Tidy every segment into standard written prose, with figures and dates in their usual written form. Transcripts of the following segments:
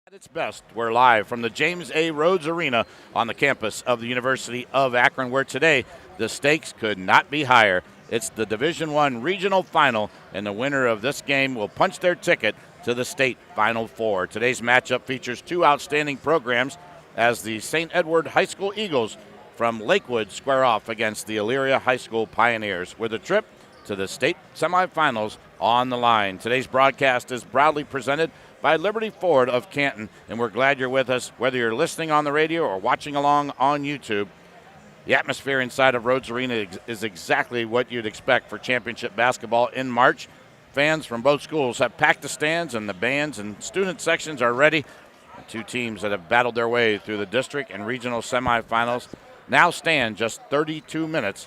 At its best, we're live from the James A. Rhodes Arena on the campus of the University of Akron, where today the stakes could not be higher. It's the Division I Regional Final, and the winner of this game will punch their ticket to the state Final Four. Today's matchup features two outstanding programs as the St. Edward High School Eagles from Lakewood square off against the Elyria High School Pioneers, with a trip to the state semifinals on the line. Today's broadcast is proudly presented by Liberty Ford of Canton, and we're glad you're with us, whether you're listening on the radio or watching along on YouTube. The atmosphere inside of Rhodes Arena is exactly what you'd expect for championship basketball in March. Fans from both schools have packed the stands, and the bands and student sections are ready. The two teams that have battled their way through the district and regional semifinals now stand just 32 minutes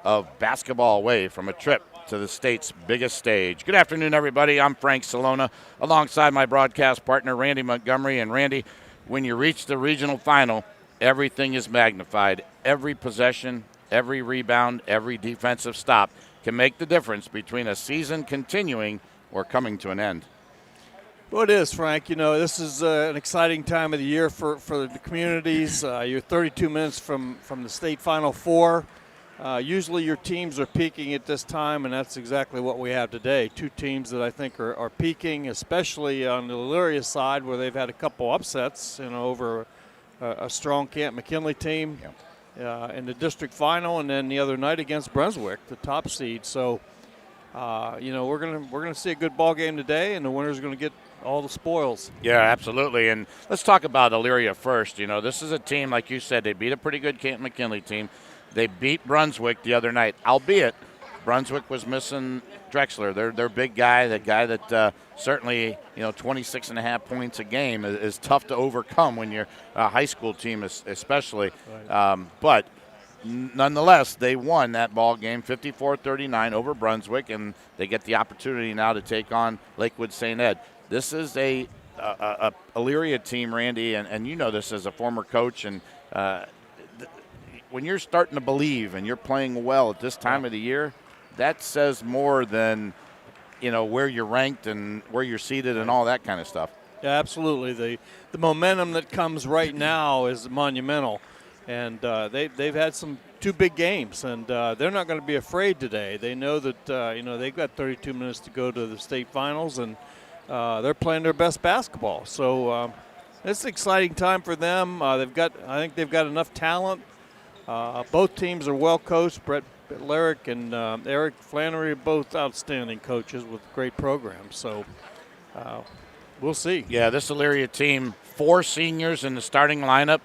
of basketball away from a trip to the state's biggest stage. Good afternoon, everybody. I'm Frank Cilona, alongside my broadcast partner, Randy Montgomery. And Randy, when you reach the regional final, everything is magnified. Every possession, every rebound, every defensive stop can make the difference between a season continuing or coming to an end. Well, it is, Frank. You know, this is an exciting time of the year for the communities. You're 32 minutes from the state Final Four. Usually your teams are peaking at this time, and that's exactly what we have today. Two teams that I think are peaking, especially on the Elyria side, where they've had a couple upsets, over a strong Canton-McKinley team in the district final, and then the other night against Brunswick, the top seed. So, we're gonna see a good ball game today, and the winner's going to get all the spoils. Yeah, absolutely. And let's talk about Elyria first. This is a team, like you said, they beat a pretty good Canton-McKinley team. They beat Brunswick the other night, albeit Brunswick was missing Drexler, their big guy, the guy that certainly, 26 and a half points a game is tough to overcome when you're a high school team especially. Right. But nonetheless, they won that ball game 54-39 over Brunswick, and they get the opportunity now to take on Lakewood St. Ed. This is a Elyria team, Randy, and you know this as a former coach, and when you're starting to believe and you're playing well at this time of the year, that says more than, where you're ranked and where you're seated and all that kind of stuff. Yeah, absolutely. The momentum that comes right now is monumental, and they've had two big games, and they're not going to be afraid today. They know that they've got 32 minutes to go to the state finals, and they're playing their best basketball. So it's an exciting time for them. I think they've got enough talent. Both teams are well coached. Brett Lyric and Eric Flannery are both outstanding coaches with great programs. So we'll see. Yeah, this Elyria team, 4 seniors in the starting lineup.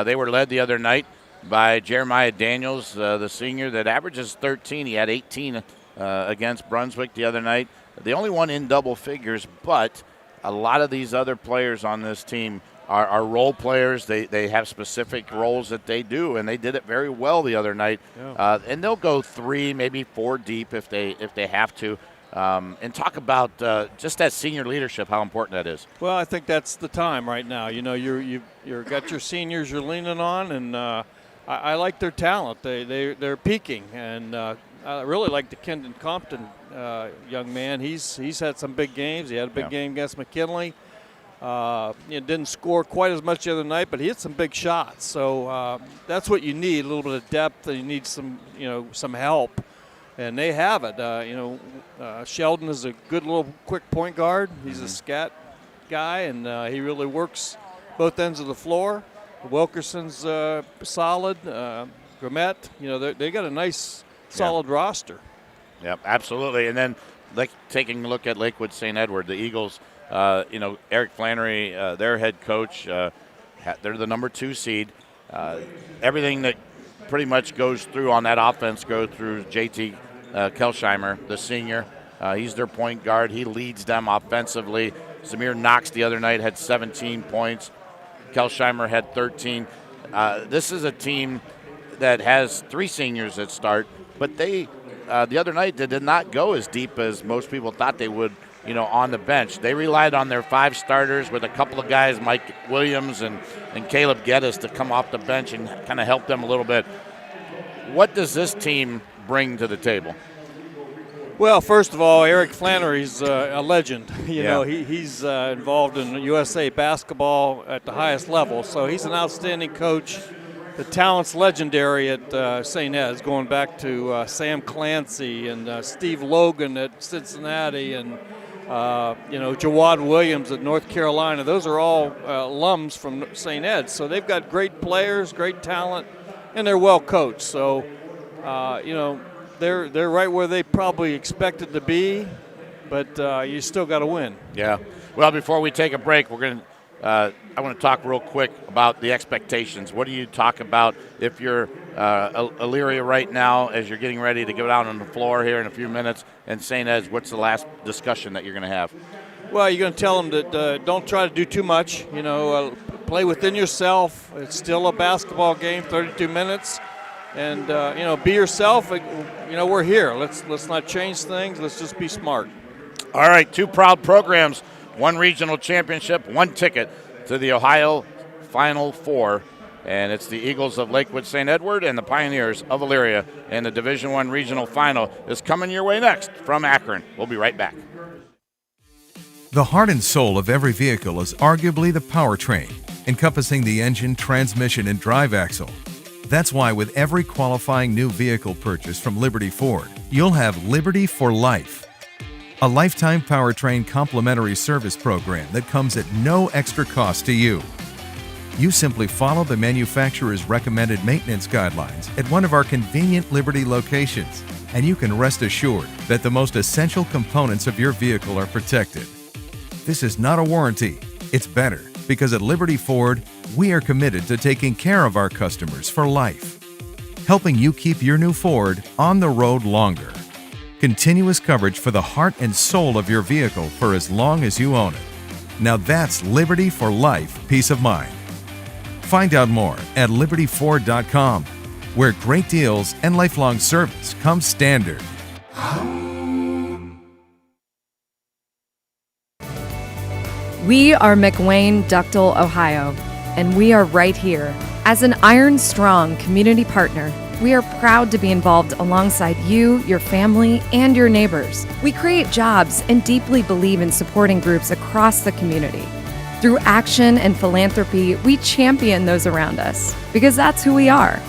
They were led the other night by Jeremiah Daniels, the senior that averages 13. He had 18 against Brunswick the other night. The only one in double figures, but a lot of these other players on this team are role players. They have specific roles that they do, and they did it very well the other night. Yeah. And they'll go 3, maybe 4 deep if they have to. And talk about just that senior leadership, how important that is. Well, I think that's the time right now. You've got your seniors you're leaning on, and I like their talent. They're peaking, and I really like the Kendon Compton young man. He's had some big games. He had a big game against McKinley. Didn't score quite as much the other night, but he hit some big shots. So that's what you need, a little bit of depth, and you need some help. And they have it. Sheldon is a good little quick point guard. He's a scat guy, and he really works both ends of the floor. Wilkerson's solid. Gramet, they got a nice, solid roster. Yep, absolutely. And then taking a look at Lakewood St. Edward, the Eagles, Eric Flannery, their head coach, they're the number 2 seed. Everything that pretty much goes through on that offense goes through JT Kelsheimer, the senior. He's their point guard. He leads them offensively. Samir Knox the other night had 17 points. Kelsheimer had 13. This is a team that has 3 seniors that start, but they the other night they did not go as deep as most people thought they would, on the bench. They relied on their 5 starters with a couple of guys, Mike Williams and Caleb Geddes, to come off the bench and kind of help them a little bit. What does this team bring to the table? Well, first of all, Eric Flannery's a legend. You Yeah. know, he's involved in USA basketball at the highest level, so he's an outstanding coach. The talent's legendary at St. Ed's, going back to Sam Clancy and Steve Logan at Cincinnati, and Jawad Williams at North Carolina. Those are all alums from St. Ed's, so they've got great players, great talent, and they're well coached. So, they're right where they probably expected to be, but you still got to win. Yeah. Well, before we take a break, I want to talk real quick about the expectations. What do you talk about if you're Elyria right now, as you're getting ready to go down on the floor here in a few minutes, and St. Ed's, what's the last discussion that you're going to have? Well, you're going to tell them that don't try to do too much. Play within yourself. It's still a basketball game, 32 minutes. And, be yourself. We're here. Let's not change things. Let's just be smart. All right, 2 proud programs, 1 regional championship, 1 ticket to the Ohio Final Four. And it's the Eagles of Lakewood St. Edward and the Pioneers of Elyria. And the Division I regional final is coming your way next from Akron. We'll be right back. The heart and soul of every vehicle is arguably the powertrain, encompassing the engine, transmission, and drive axle. That's why with every qualifying new vehicle purchase from Liberty Ford, you'll have Liberty for Life, a lifetime powertrain complimentary service program that comes at no extra cost to you. You simply follow the manufacturer's recommended maintenance guidelines at one of our convenient Liberty locations, and you can rest assured that the most essential components of your vehicle are protected. This is not a warranty, it's better, because at Liberty Ford, we are committed to taking care of our customers for life, helping you keep your new Ford on the road longer. Continuous coverage for the heart and soul of your vehicle for as long as you own it. Now that's Liberty for Life peace of mind. Find out more at libertyford.com, where great deals and lifelong service come standard. We are McWayne Ductile, Ohio, and we are right here. As an Iron Strong community partner, we are proud to be involved alongside you, your family, and your neighbors. We create jobs and deeply believe in supporting groups across the community. Through action and philanthropy, we champion those around us because that's who we are.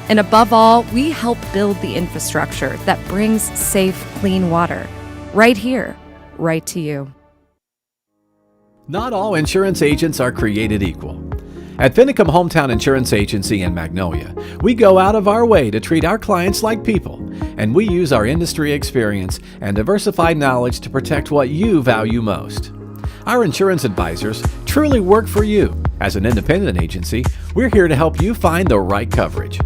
And above all, we help build the infrastructure that brings safe, clean water right here, right to you. Not all insurance agents are created equal. At Finicum Hometown Insurance Agency in Magnolia, we go out of our way to treat our clients like people, and we use our industry experience and diversified knowledge to protect what you value most. Our insurance advisors truly work for you. As an independent agency, we're here to help you find the right coverage.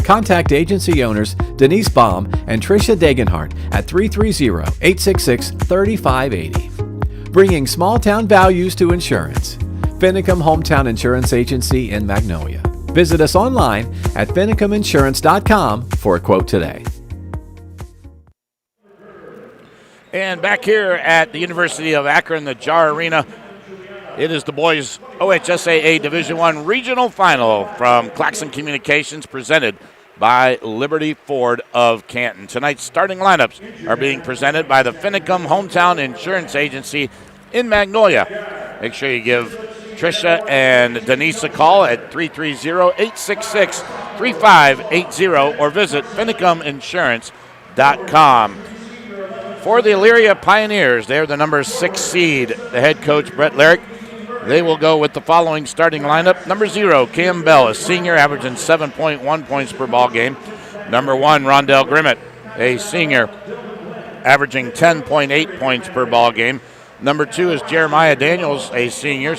Contact agency owners Denise Baum and Tricia Degenhardt at 330-866-3580. Bringing small-town values to insurance. Finicum Hometown Insurance Agency in Magnolia. Visit us online at finicuminsurance.com for a quote today. And back here at the University of Akron, the JAR Arena, it is the boys OHSAA Division I Regional Final from Claxon Communications, presented by Liberty Ford of Canton. Tonight's starting lineups are being presented by the Finicum Hometown Insurance Agency in Magnolia. Make sure you give Tricia and Denise a call at 330-866-3580 or visit finicuminsurance.com. For the Elyria Pioneers, they're the number 6 seed. The head coach, Brett Lyrick, they will go with the following starting lineup. Number 0, Cam Bell, a senior, averaging 7.1 points per ball game. Number 1, Rondell Grimmett, a senior, averaging 10.8 points per ball game. Number 2 is Jeremiah Daniels, a senior,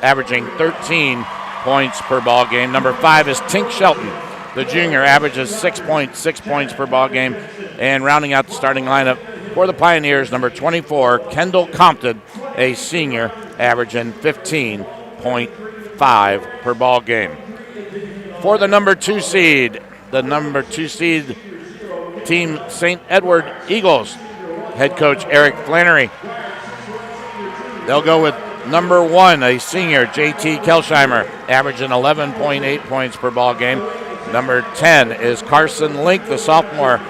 averaging 13 points per ball game. Number 5 is Tink Shelton, the junior, averages 6.6 points per ball game. And rounding out the starting lineup for the Pioneers, number 24, Kendall Compton, a senior, averaging 15.5 per ball game. For the number 2 seed, Team St. Edward Eagles, head coach Eric Flannery. They'll go with number 1, a senior, JT Kelsheimer, averaging 11.8 points per ball game. Number 10 is Carson Link, the sophomore,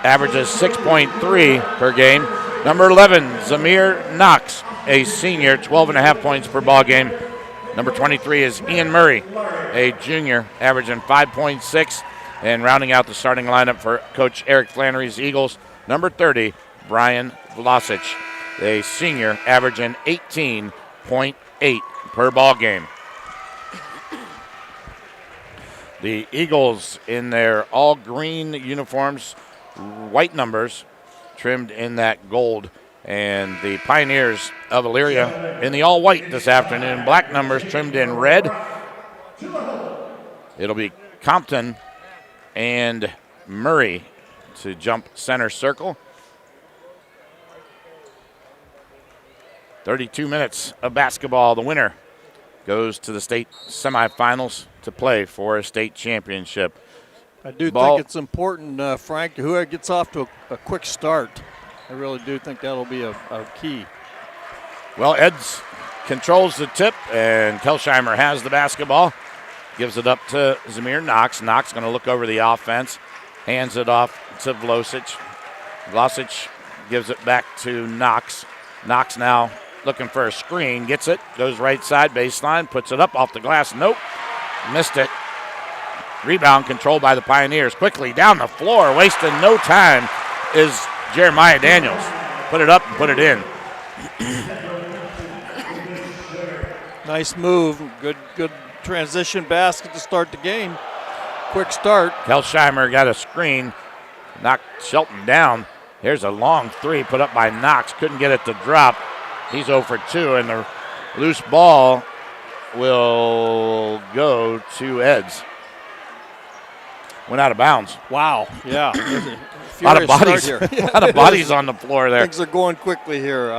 averages 6.3 per game. Number 11, Zamir Knox, a senior, 12.5 points per ball game. Number 23 is Ian Murray, a junior, averaging 5.6. And rounding out the starting lineup for Coach Eric Flannery's Eagles, number 30, Brian Vlasic, a senior, averaging 18.8 per ball game. The Eagles in their all-green uniforms, white numbers, trimmed in that gold. And the Pioneers of Elyria in the all-white this afternoon, black numbers trimmed in red. It'll be Compton and Murray to jump center circle. 32 minutes of basketball. The winner goes to the state semifinals to play for a state championship. I do think it's important, Frank, whoever gets off to a quick start. I really do think that'll be a key. Well, Eds controls the tip, and Kelsheimer has the basketball. Gives it up to Zamir Knox. Knox going to look over the offense. Hands it off to Vlasic. Vlasic gives it back to Knox. Knox now looking for a screen. Gets it. Goes right side baseline. Puts it up off the glass. Nope. Missed it. Rebound controlled by the Pioneers. Quickly down the floor. Wasting no time is Jeremiah Daniels. Put it up and put it in. Nice move. Good transition basket to start the game. Quick start. Kelsheimer got a screen. Knocked Shelton down. Here's a long three put up by Knox. Couldn't get it to drop. He's 0 for 2, and the loose ball will go to Eds. Went out of bounds. Wow. Yeah. A lot of bodies here. A lot of bodies on the floor there. Things are going quickly here.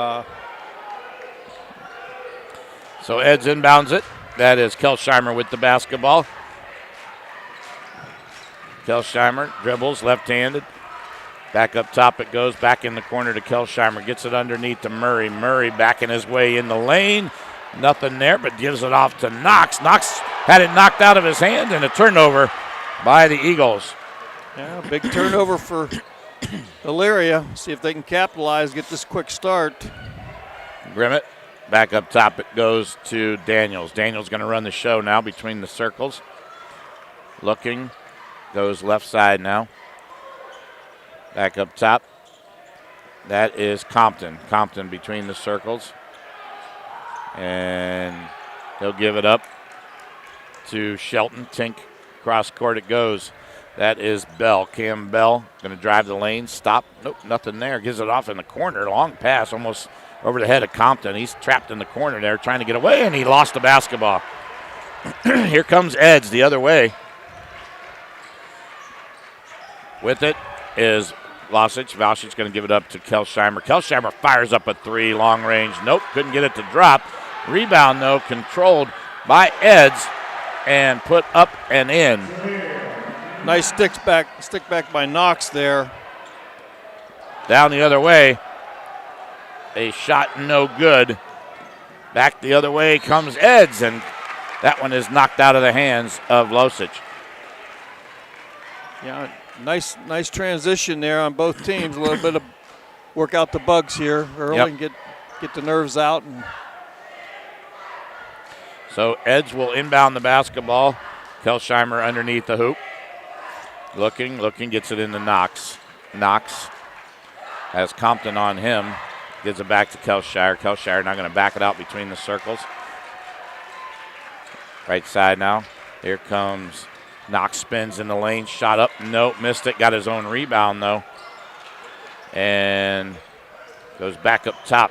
So Eds inbounds it. That is Kelsheimer with the basketball. Kelsheimer dribbles left-handed. Back up top it goes. Back in the corner to Kelsheimer. Gets it underneath to Murray. Murray backing his way in the lane. Nothing there, but gives it off to Knox. Knox had it knocked out of his hand, and a turnover by the Eagles. Yeah, big turnover for Elyria. See if they can capitalize, get this quick start. Grimmett, back up top it goes to Daniels. Daniels going to run the show now between the circles. Looking, goes left side now. Back up top. That is Compton. Compton between the circles. And he'll give it up to Shelton. Tink, cross court it goes. That is Bell. Cam Bell going to drive the lane. Stop. Nope, nothing there. Gives it off in the corner. Long pass almost over the head of Compton. He's trapped in the corner there trying to get away, and he lost the basketball. Here comes Eds the other way. With it is Vlasic. Vlasic going to give it up to Kelsheimer. Kelsheimer fires up a three, long range. Nope, couldn't get it to drop. Rebound, though, controlled by Eds and put up and in. Nice stick back by Knox there. Down the other way. A shot no good. Back the other way comes Eds, and that one is knocked out of the hands of Vlasic. Yeah, nice transition there on both teams. A little bit of work out the bugs here early and get the nerves out. And so Eds will inbound the basketball. Kelsheimer underneath the hoop. Looking, gets it into Knox. Knox has Compton on him. Gives it back to Kelshire. Kelshire now going to back it out between the circles. Right side now. Here comes Knox, spins in the lane. Shot up. Nope, missed it. Got his own rebound, though. And goes back up top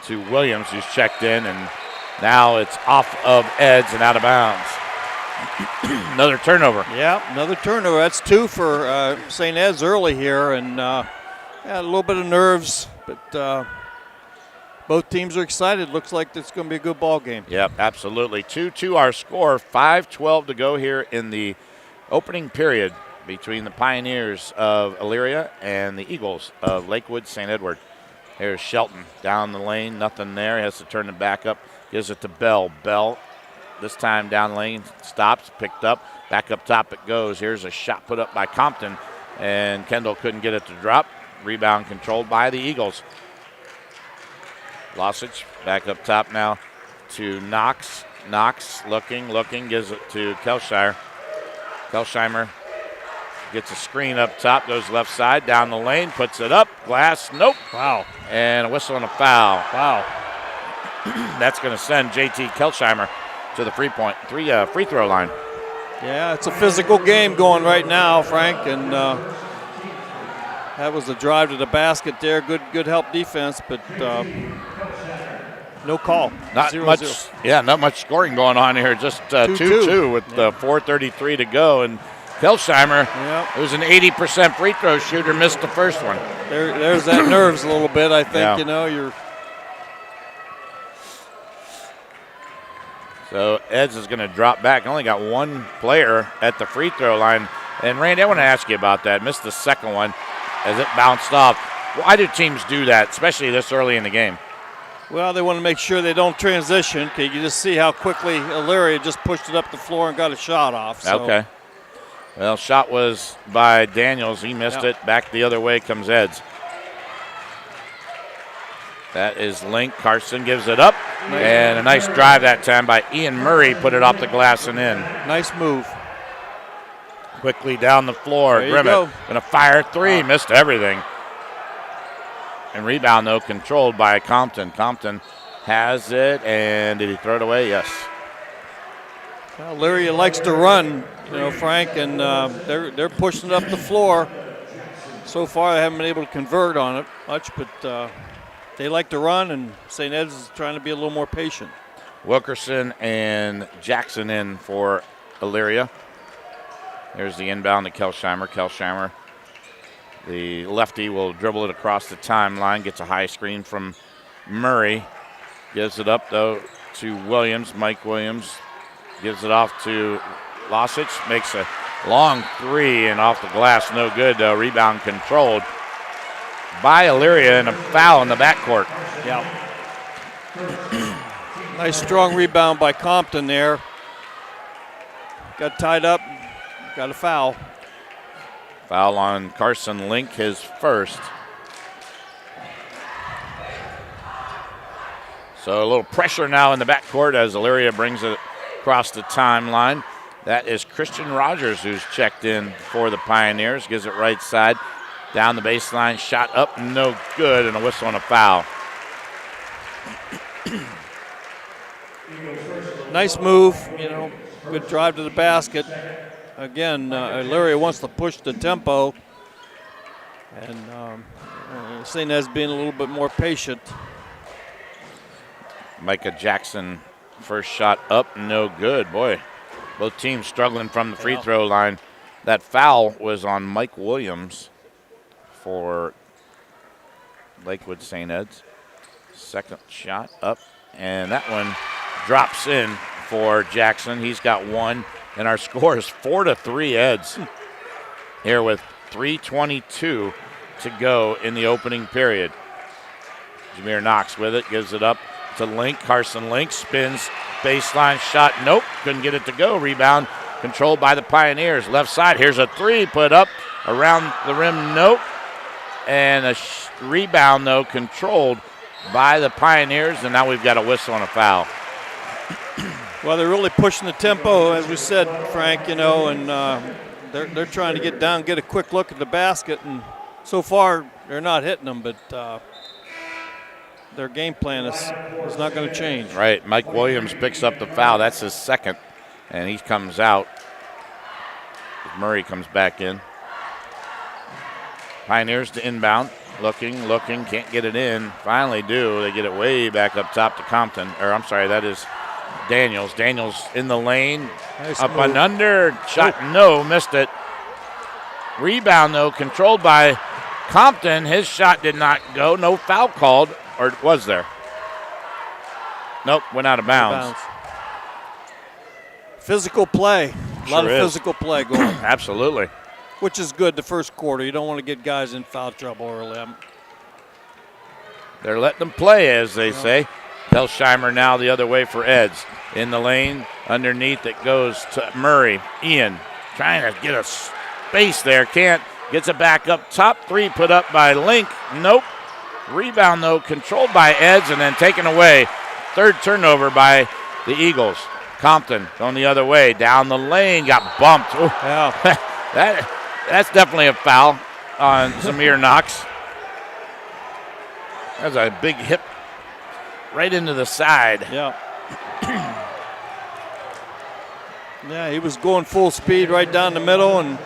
to Williams, who's checked in. And now it's off of Eds and out of bounds. Another turnover. Yeah, another turnover. That's two for St. Ed's early here. And a little bit of nerves, but both teams are excited. Looks like it's going to be a good ball game. Yep, absolutely. 2-2 our score. 5:12 to go here in the opening period between the Pioneers of Elyria and the Eagles of Lakewood St. Edward. Here's Shelton down the lane. Nothing there. He has to turn it back up. Gives it to Bell. Bell this time down the lane. Stops. Picked up. Back up top it goes. Here's a shot put up by Compton. and Kendall couldn't get it to drop. Rebound controlled by the Eagles. Losich back up top now to Knox. Knox looking, gives it to Kelshire. Kelsheimer gets a screen up top, goes left side, down the lane, puts it up. Glass, nope. Wow. And a whistle and a foul. Wow. That's going to send JT Kelsheimer to the free throw line. Yeah, it's a physical game going right now, Frank, and that was the drive to the basket there. Good help defense, but no call. Not 0-0. much. Yeah, not much scoring going on here. Just 2-2 with 4:33 to go, and Kelsheimer, who's an 80% free throw shooter, missed the first one. There's that nerves a little bit. I think you're. So Eds is going to drop back. Only got one player at the free throw line. And Randy, I want to ask you about that. Missed the second one as it bounced off. Why do teams do that, especially this early in the game? Well, they want to make sure they don't transition. You just see how quickly Elyria just pushed it up the floor and got a shot off. So. Okay. Well, shot was by Daniels. He missed it. Back the other way comes Eds. That is Link. Carson gives it up. And a nice drive that time by Ian Murray. Put it off the glass and in. Nice move. Quickly down the floor. Grimmett going to fire three. Missed everything. And rebound, though, controlled by Compton. Compton has it. And did he throw it away? Yes. Well, Elyria likes to run, Frank, and they're pushing it up the floor. So far, they haven't been able to convert on it much, but they like to run, and St. Ed's is trying to be a little more patient. Wilkerson and Jackson in for Elyria. There's the inbound to Kelsheimer. Kelsheimer, the lefty, will dribble it across the timeline, gets a high screen from Murray. Gives it up, though, to Williams. Mike Williams gives it off to Losich. Makes a long three, and off the glass, no good. Rebound controlled by Elyria, and a foul in the backcourt. Yeah. Nice strong rebound by Compton there. Got tied up, got a foul. Foul on Carson Link, his first. So a little pressure now in the backcourt as Elyria brings it across the timeline. That is Christian Rogers who's checked in for the Pioneers. Gives it right side. Down the baseline, shot up, no good, and a whistle and a foul. Nice move, good drive to the basket. Again, Elyria wants to push the tempo, and St. Ed's being a little bit more patient. Micah Jackson, first shot up, no good. Boy, both teams struggling from the free throw line. That foul was on Mike Williams for Lakewood St. Ed's. Second shot up, and that one drops in for Jackson. He's got one, and our score is 4-3 Eds here with 3:22 to go in the opening period. Jameer Knox with it, gives it up to Link. Carson Link spins, baseline shot, nope, couldn't get it to go. Rebound controlled by the Pioneers. Left side, here's a three put up around the rim, nope. And a rebound, though, controlled by the Pioneers, and now we've got a whistle and a foul. Well, they're really pushing the tempo, as we said, Frank, and they're trying to get down, get a quick look at the basket, and so far they're not hitting them, but their game plan is not going to change. Right. Mike Williams picks up the foul. That's his second, and he comes out. Murray comes back in. Pioneers to inbound. Looking, can't get it in. Finally do. They get it way back up top to Compton. That is Daniels. Daniels in the lane. Nice up move. and under. Shot, no, missed it. Rebound, though, controlled by Compton. His shot did not go. No foul called. Or was there? Nope, went out of bounds. Physical play. A lot of is. physical play going. Absolutely. Which is good the first quarter. You don't want to get guys in foul trouble early. They're letting them play, as they say. Kelsheimer now the other way for Eds. In the lane, underneath it goes to Murray. Ian trying to get a space there. Can't. Gets it back up top. 3 put up by Link. Nope. Rebound, though, controlled by Eds and then taken away. 3rd turnover by the Eagles. Compton going the other way. Down the lane. Got bumped. Ooh. Yeah. That's definitely a foul on Zamir Knox. That's a big hip right into the side. Yeah. Yeah, he was going full speed right down the middle and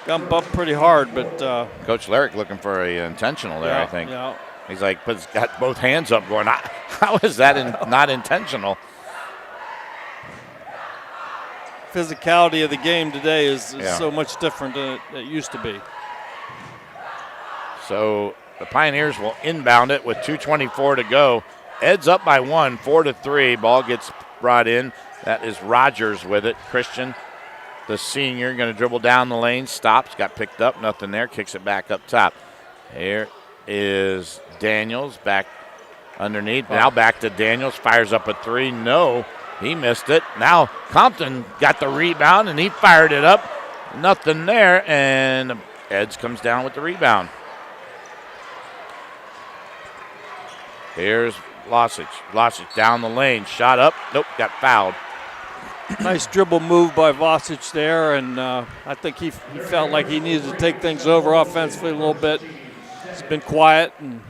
got bumped pretty hard. But Coach Larrick looking for a intentional there, yeah, I think. Yeah. He's like, he's got both hands up going, how is that not intentional? Physicality of the game today is Yeah. so much different than it used to be. So the Pioneers will inbound it with 2:24 to go. Ed's up by 1, 4-3. Ball gets brought in. That is Rogers with it. Christian, the senior, going to dribble down the lane. Stops, got picked up, nothing there. Kicks it back up top. Here is Daniels back underneath. Now back to Daniels. Fires up a 3. No, he missed it. Now Compton got the rebound, and he fired it up. Nothing there, and Eds comes down with the rebound. Here's Losich. Losich down the lane. Shot up. Nope, got fouled. Nice dribble move by Vosic there, and I think he felt like he needed to take things over offensively a little bit. He's been quiet, and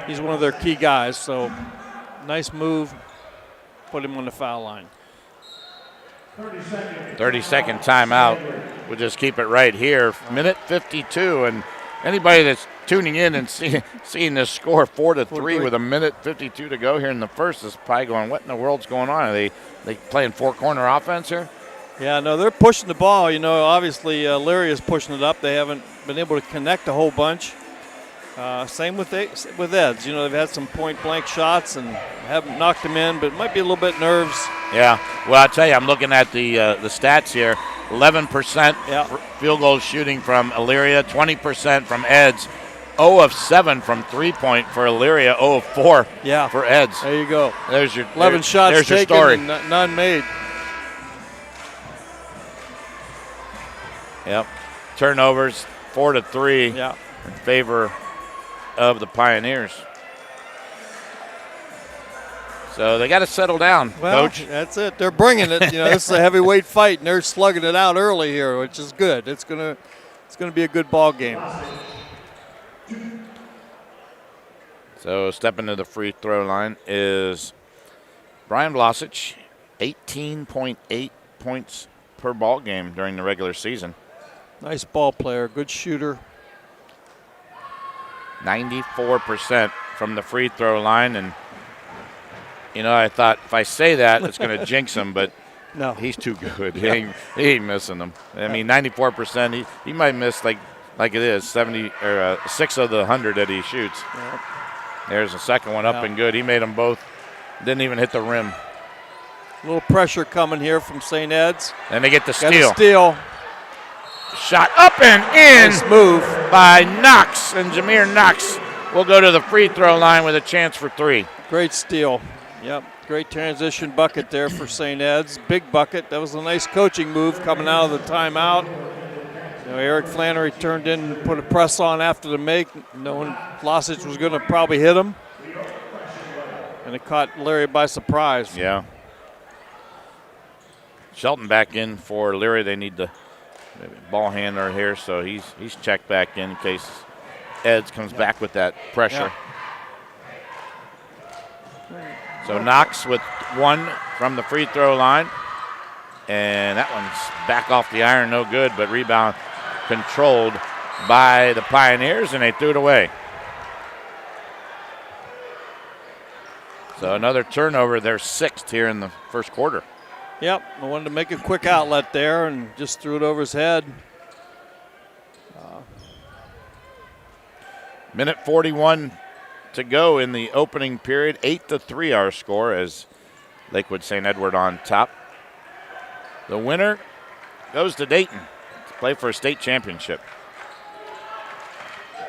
he's one of their key guys, so nice move. Put him on the foul line. 30-second timeout. We'll just keep it right here. Minute 52, and anybody that's tuning in and seeing this score 4-3 with a minute 52 to go here in the first is probably going, what in the world's going on? Are they playing four-corner offense here? Yeah, no, they're pushing the ball. You know, obviously Elyria is pushing it up. They haven't been able to connect a whole bunch. Same with Eds. You know, they've had some point-blank shots and haven't knocked them in, but it might be a little bit nerves. Yeah. Well, I'll tell you, I'm looking at the stats here. 11% field goal shooting from Elyria, 20% from Eds. 0 of 7 from three-point for Elyria, 0 of 4 for Eds. There you go. There's your 11 shots there's taken your story. and none made. Yep. Turnovers 4-3 in favor of the Pioneers. So they got to settle down, well, Coach. That's it. They're bringing it. You know, this is a heavyweight fight, and they're slugging it out early here, which is good. It's gonna be a good ball game. So stepping to the free throw line is Brian Vlasic, 18.8 points per ball game during the regular season. Nice ball player, good shooter. 94% from the free throw line, and you know, I thought if I say that, it's going to jinx him, but no, he's too good. He ain't missing them. I mean, 94%. He might miss like it is 70 or 6 of the 100 that he shoots. Yep. There's a second one up and good. He made them both. Didn't even hit the rim. A little pressure coming here from St. Ed's. And they get the Got a steal. steal. Shot up and in. Nice move by Knox, and Jameer Knox will go to the free throw line with a chance for 3. Great steal. Yep, great transition bucket there for St. Ed's. Big bucket. That was a nice coaching move coming out of the timeout. You know, Eric Flannery turned in and put a press on after the make, knowing Vlasic was going to probably hit him. And it caught Larry by surprise. Yeah. Shelton back in for Elyria. They need the ball handler here, so he's checked back in case Eds comes back with that pressure. So Knox with 1 from the free throw line. And that one's back off the iron, no good, but rebound controlled by the Pioneers, and they threw it away. So another turnover, their 6th here in the first quarter. Yep, I wanted to make a quick outlet there and just threw it over his head. Minute 41 to go in the opening period. 8-3 our score as Lakewood St. Edward on top. The winner goes to Dayton to play for a state championship.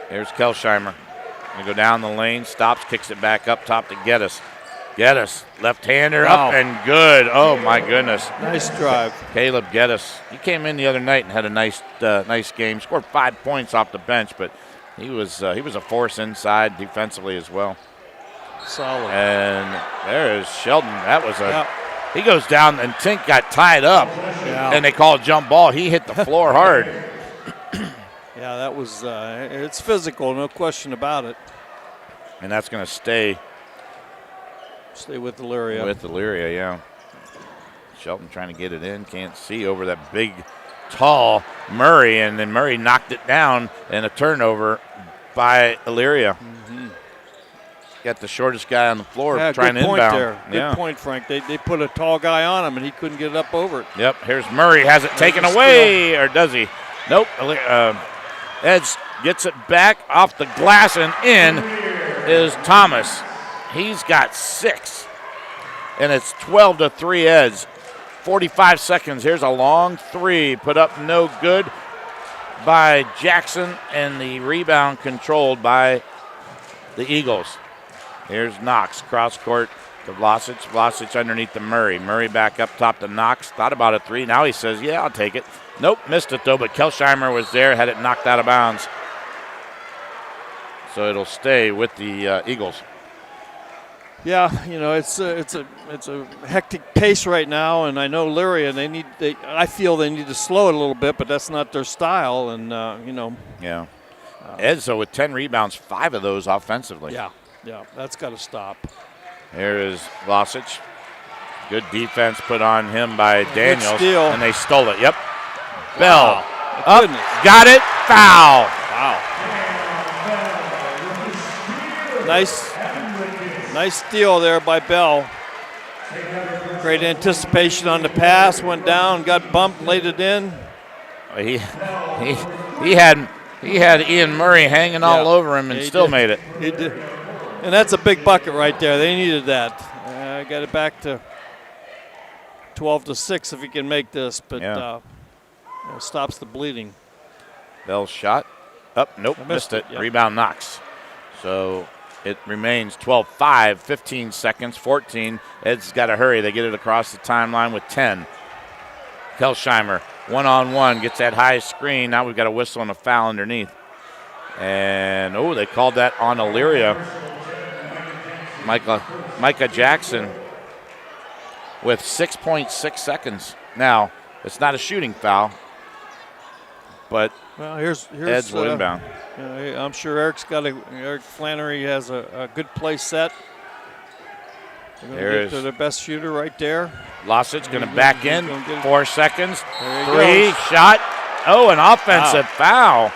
Here's Kelsheimer. Going to go down the lane, stops, kicks it back up top to Geddes. Geddes, left-hander Wow. up and good. Oh, my goodness. Nice drive. Caleb Geddes. He came in the other night and had a nice game. Scored 5 points off the bench, but he was a force inside defensively as well. Solid. And there is Sheldon. That was Yep. He goes down, and Tink got tied up, and they call a jump ball. He hit the floor hard. Yeah, that was it's physical, no question about it. And that's going to stay with Elyria. with Elyria, yeah. Shelton trying to get it in. Can't see over that big, tall Murray, and then Murray knocked it down, and a turnover by Elyria. Got the shortest guy on the floor trying to good point inbound. there. Good point, Frank. They put a tall guy on him, and he couldn't get it up over it. Yep, here's Murray. Has it taken away, or does he? Nope. Eds gets it back off the glass, and in is Thomas. He's got 6, and it's 12-3 Eds. 45 seconds. Here's a long 3. Put up no good by Jackson, and the rebound controlled by the Eagles. Here's Knox, cross court to Vlasic. Vlasic underneath the Murray. Murray back up top to Knox. Thought about a 3. Now he says, yeah, I'll take it. Nope, missed it though, but Kelsheimer was there, had it knocked out of bounds. So it'll stay with the Eagles. Yeah, it's a hectic pace right now, and I know Elyria. I feel they need to slow it a little bit, but that's not their style, and Yeah. Edzo with 10 rebounds, 5 of those offensively. Yeah, that's got to stop. Here is Vlasic. Good defense put on him by Daniels, steal. and they stole it. Yep. Bell up, Goodness. got it, foul. Wow. Nice steal there by Bell. Great anticipation on the pass. Went down, got bumped, laid it in. He had Ian Murray hanging all over him and still made it. He did. And that's a big bucket right there. They needed that. Got it back to 12-6 if he can make this, but stops the bleeding. Bell's shot up, nope, missed it. Yep. Rebound Knox. So it remains 12-5, 15 seconds, 14. Ed's got to hurry. They get it across the timeline with 10. Kelsheimer, one-on-one, gets that high screen. Now we've got a whistle and a foul underneath. And, they called that on Elyria. Micah Jackson with 6.6 seconds. Now, it's not a shooting foul, but here's Ed's will inbound. I'm sure Eric Flannery has a good play set. They're to their best shooter right there. Vlasic going to back in, 4 seconds. 3, goes. Shot. Oh, an offensive foul.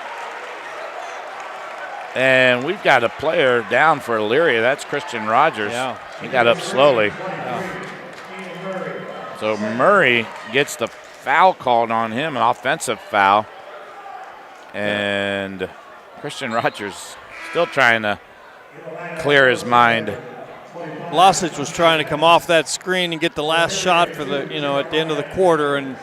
And we've got a player down for Elyria. That's Christian Rogers. Yeah. He got up slowly. Yeah. So Murray gets the foul called on him, an offensive foul. And Christian Rogers still trying to clear his mind. Vlasic was trying to come off that screen and get the last shot for at the end of the quarter, and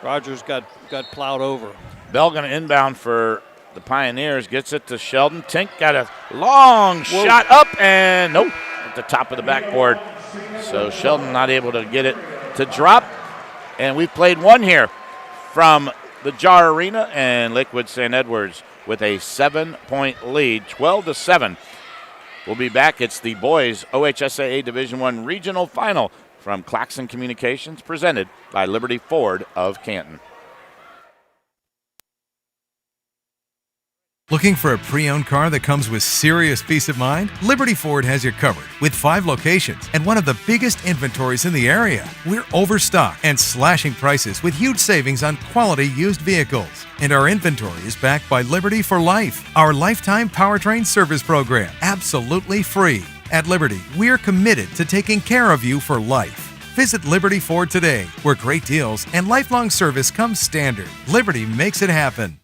Rogers got plowed over. Bell going to inbound for the Pioneers, gets it to Sheldon. Tink got a long shot up, and nope, at the top of the backboard. So Sheldon not able to get it to drop. And we've played one here from the Jar Arena, and Lakewood St. Edwards with a 7-point lead, 12-7. We'll be back. It's the boys OHSAA Division I Regional Final from Claxon Communications, presented by Liberty Ford of Canton. Looking for a pre-owned car that comes with serious peace of mind? Liberty Ford has you covered with 5 locations and one of the biggest inventories in the area. We're overstocked and slashing prices with huge savings on quality used vehicles. And our inventory is backed by Liberty for Life, our lifetime powertrain service program, absolutely free. At Liberty, we're committed to taking care of you for life. Visit Liberty Ford today, where great deals and lifelong service come standard. Liberty makes it happen.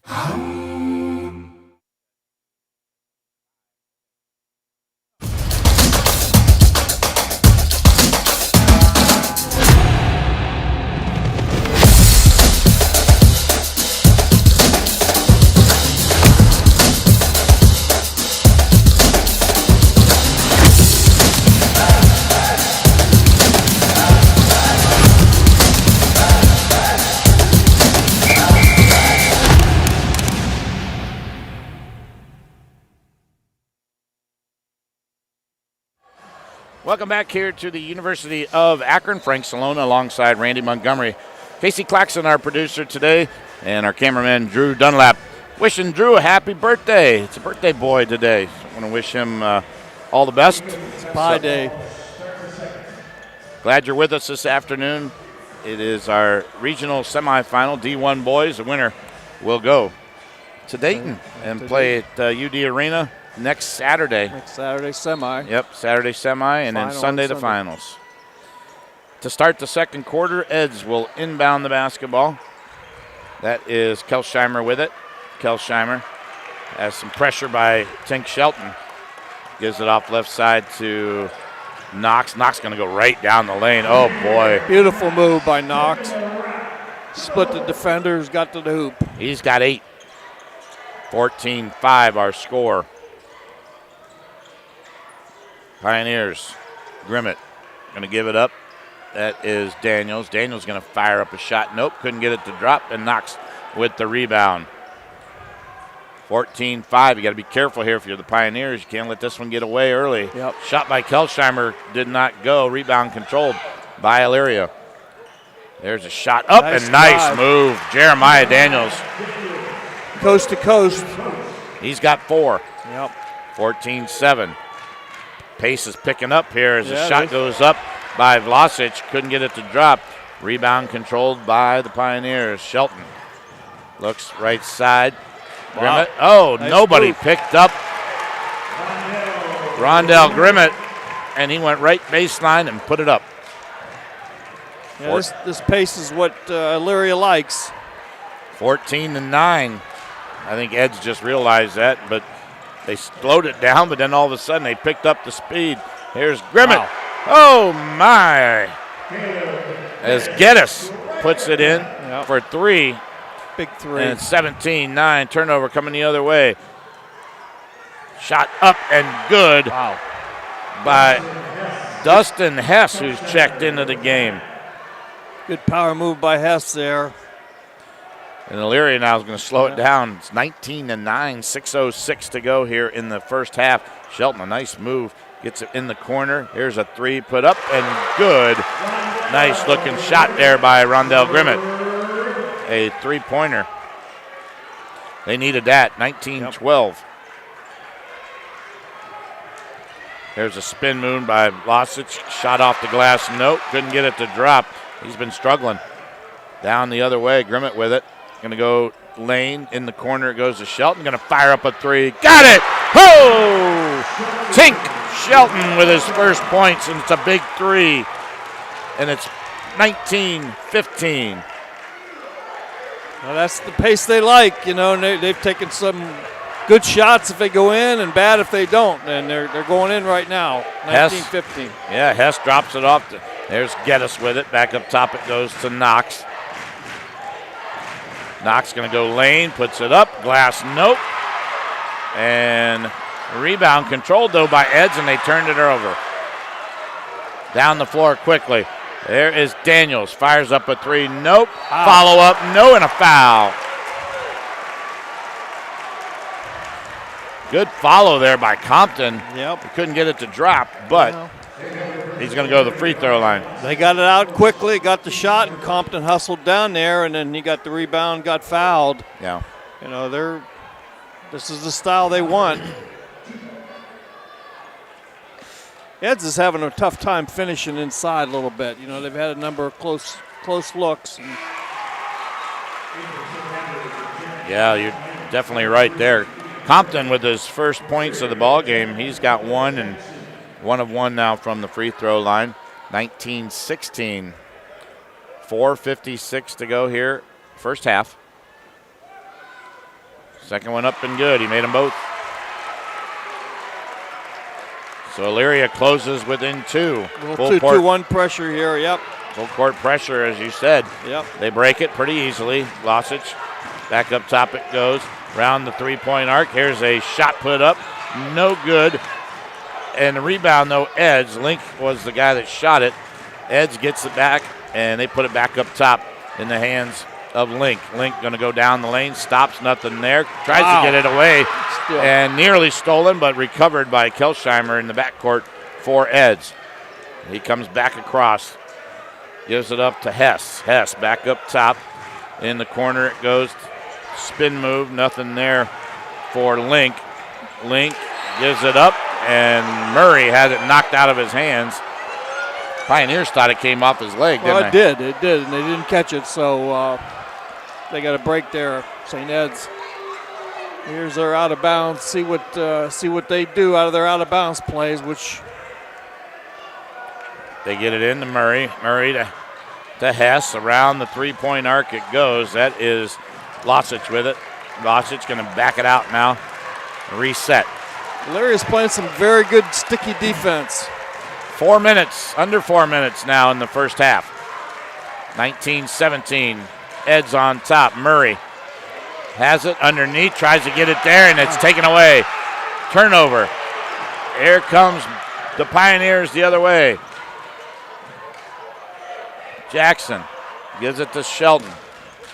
Welcome back here to the University of Akron. Frank Cilona alongside Randy Montgomery. Casey Claxon, our producer today, and our cameraman, Drew Dunlap. Wishing Drew a happy birthday. It's a birthday boy today. I want to wish him all the best. It's Pi Day. Glad you're with us this afternoon. It is our regional semifinal, D1 boys. The winner will go to Dayton and play at UD Arena next Saturday. Next Saturday, semi. Yep, Saturday semi, and then Sunday the finals. To start the second quarter, Eds will inbound the basketball. That is Kelsheimer with it. Kelsheimer has some pressure by Tink Shelton. Gives it off left side to Knox. Knox going to go right down the lane. Oh, boy. Beautiful move by Knox. Split the defenders, got to the hoop. He's got 8. 14-5 our score. Pioneers. Grimmett going to give it up. That is Daniels. Daniels going to fire up a shot. Nope, couldn't get it to drop, and Knox with the rebound. 14-5. You got to be careful here if you're the Pioneers. You can't let this one get away early. Yep. Shot by Kelsheimer did not go. Rebound controlled by Elyria. There's a shot up, and nice move. Jeremiah Daniels. Coast to coast. He's got 4. Yep. 14-7. Pace is picking up here as the shot goes up by Vlasic. Couldn't get it to drop. Rebound controlled by the Pioneers. Shelton looks right side. Wow. Grimmett. Oh, nice nobody move. picked up Rondell Grimmett, and he went right baseline and put it up. Yeah, this pace is what Elyria likes. 14-9. I think Ed's just realized that, but they slowed it down, but then all of a sudden they picked up the speed. Here's Grimmett. Wow. Oh, my. As Geddes puts it in for 3. Big 3. And 17-9. Turnover coming the other way. Shot up and good by Dustin Hess, who's checked into the game. Good power move by Hess there. And Elyria now is going to slow it down. It's 19-9, 6:06 to go here in the first half. Shelton, a nice move, gets it in the corner. Here's a 3 put up and good. Nice looking shot there by Rondell Grimmett. A 3-pointer. They needed that, 19-12. There's a spin move by Vlasic. Shot off the glass, nope, couldn't get it to drop. He's been struggling. Down the other way, Grimmett with it. Going to go lane in the corner. It goes to Shelton. Going to fire up a 3. Got it! Oh! Tink Shelton with his first points, and it's a big 3. And it's 19-15. Well, that's the pace they like, you know, and they've taken some good shots if they go in and bad if they don't, and they're going in right now, 19-15. Yeah, Hess drops it off. There's Geddes with it. Back up top it goes to Knox. Knox going to go lane, puts it up. Glass, nope. And rebound controlled, though, by Eds, and they turned it over. Down the floor quickly. There is Daniels. Fires up a 3. Nope. Follow up. No, and a foul. Good follow there by Compton. Yep. He couldn't get it to drop, but he's going to go to the free throw line. They got it out quickly, got the shot, and Compton hustled down there, and then he got the rebound, got fouled. Yeah. You know, this is the style they want. Eds is having a tough time finishing inside a little bit. You know, they've had a number of close looks. Yeah, you're definitely right there. Compton with his first points of the ball game. He's got 1 and 1 of 1 now from the free throw line. 19-16. 4:56 to go here, first half. Second one up and good. He made them both. So Elyria closes within 2. Full 2-1 pressure here, yep. Full court pressure, as you said. Yep. They break it pretty easily. Vlasic, back up top it goes. Round the 3-point arc. Here's a shot put up. No good. And the rebound, though, Eds. Link was the guy that shot it. Eds gets it back, and they put it back up top in the hands of Link. Link going to go down the lane, stops, nothing there. Tries to get it away, and nearly stolen, but recovered by Kelsheimer in the backcourt for Eds. He comes back across. Gives it up to Hess. Hess back up top. In the corner it goes. Spin move. Nothing there for Link. Link gives it up, and Murray had it knocked out of his hands. Pioneers thought it came off his leg, didn't they? It did, and they didn't catch it, so they got a break there, St. Ed's. Here's their out of bounds. See what they do out of their out of bounds plays, which they get it into Murray. Murray to Hess. Around the three-point arc it goes. That is Losich with it. Losich going to back it out now. Reset. Elyria's playing some very good sticky defense. 4 minutes, under 4 minutes now in the first half. 19-17. Ed's on top. Murray has it underneath, tries to get it there, and it's taken away. Turnover. Here comes the Pioneers the other way. Jackson gives it to Shelton.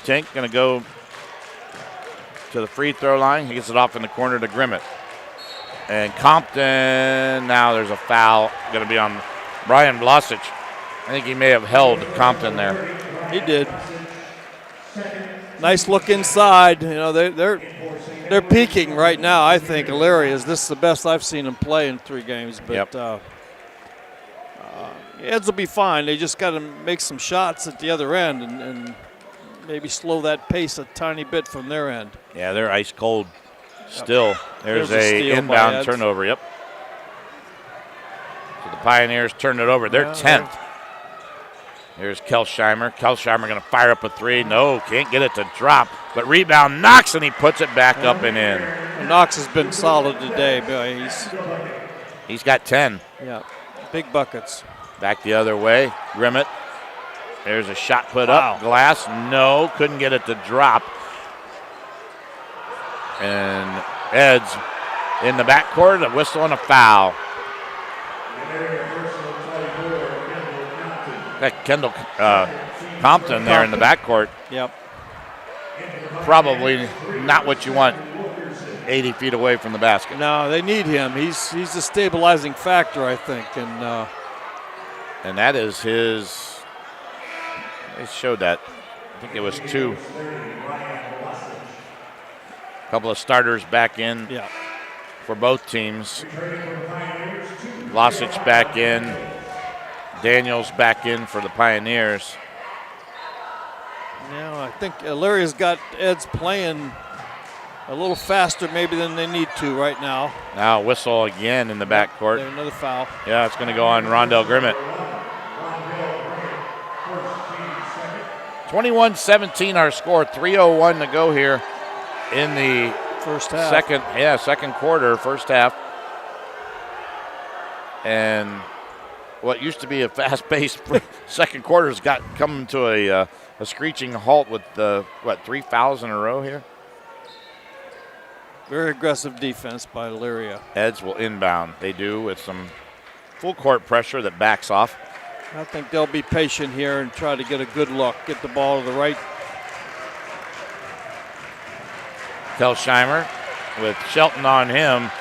Tink going to go to the free throw line. He gets it off in the corner to Grimmett. And Compton, now there's a foul going to be on Brian Blosic. I think he may have held Compton there. He did. Nice look inside. You know, they're peaking right now, I think, Elyria. This is the best I've seen them play in 3 games. But Eds will be fine. They just got to make some shots at the other end and maybe slow that pace a tiny bit from their end. Yeah, they're ice cold still. There's a inbound turnover. Yep. So the Pioneers turn it over. They're 10th. Here's Kelsheimer. Kelsheimer going to fire up a 3. No, can't get it to drop. But rebound Knox, and he puts it back up and in. And Knox has been solid today. He's got 10. Yeah, big buckets. Back the other way. Grimmett. There's a shot put up. Glass, no, couldn't get it to drop. And Ed's in the backcourt, a whistle and a foul. That Kendall Compton there in the backcourt. Yep. Probably not what you want 80 feet away from the basket. No, they need him. He's a stabilizing factor, I think. And that is his. They showed that. I think it was 2. A couple of starters back in for both teams. Losich back in. Daniels back in for the Pioneers. Yeah, I think Elyria's got Ed's playing a little faster maybe than they need to right now. Now whistle again in the backcourt. Another foul. Yeah, it's going to go on Rondell Grimmett. 21-17 our score. 3:01 to go here in the first half. Second quarter, first half. And what used to be a fast-paced second quarter's got coming to a screeching halt with 3 fouls in a row here. Very aggressive defense by Elyria. Eds will inbound. They do with some full court pressure that backs off. I think they'll be patient here and try to get a good look, get the ball to the right. Kelsheimer with Shelton on him.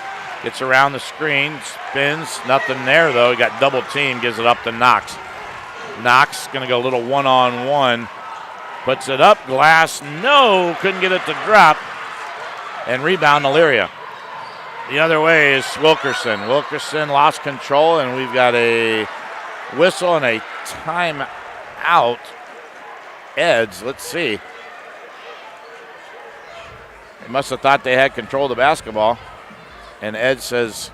Gets around the screen, spins. Nothing there, though. He got double team, gives it up to Knox. Knox going to go a little one-on-one. Puts it up. Glass, no. Couldn't get it to drop. And rebound, Elyria. The other way is Wilkerson. Wilkerson lost control, and we've got a whistle and a timeout. Eds, let's see. They must have thought they had control of the basketball. And Ed says,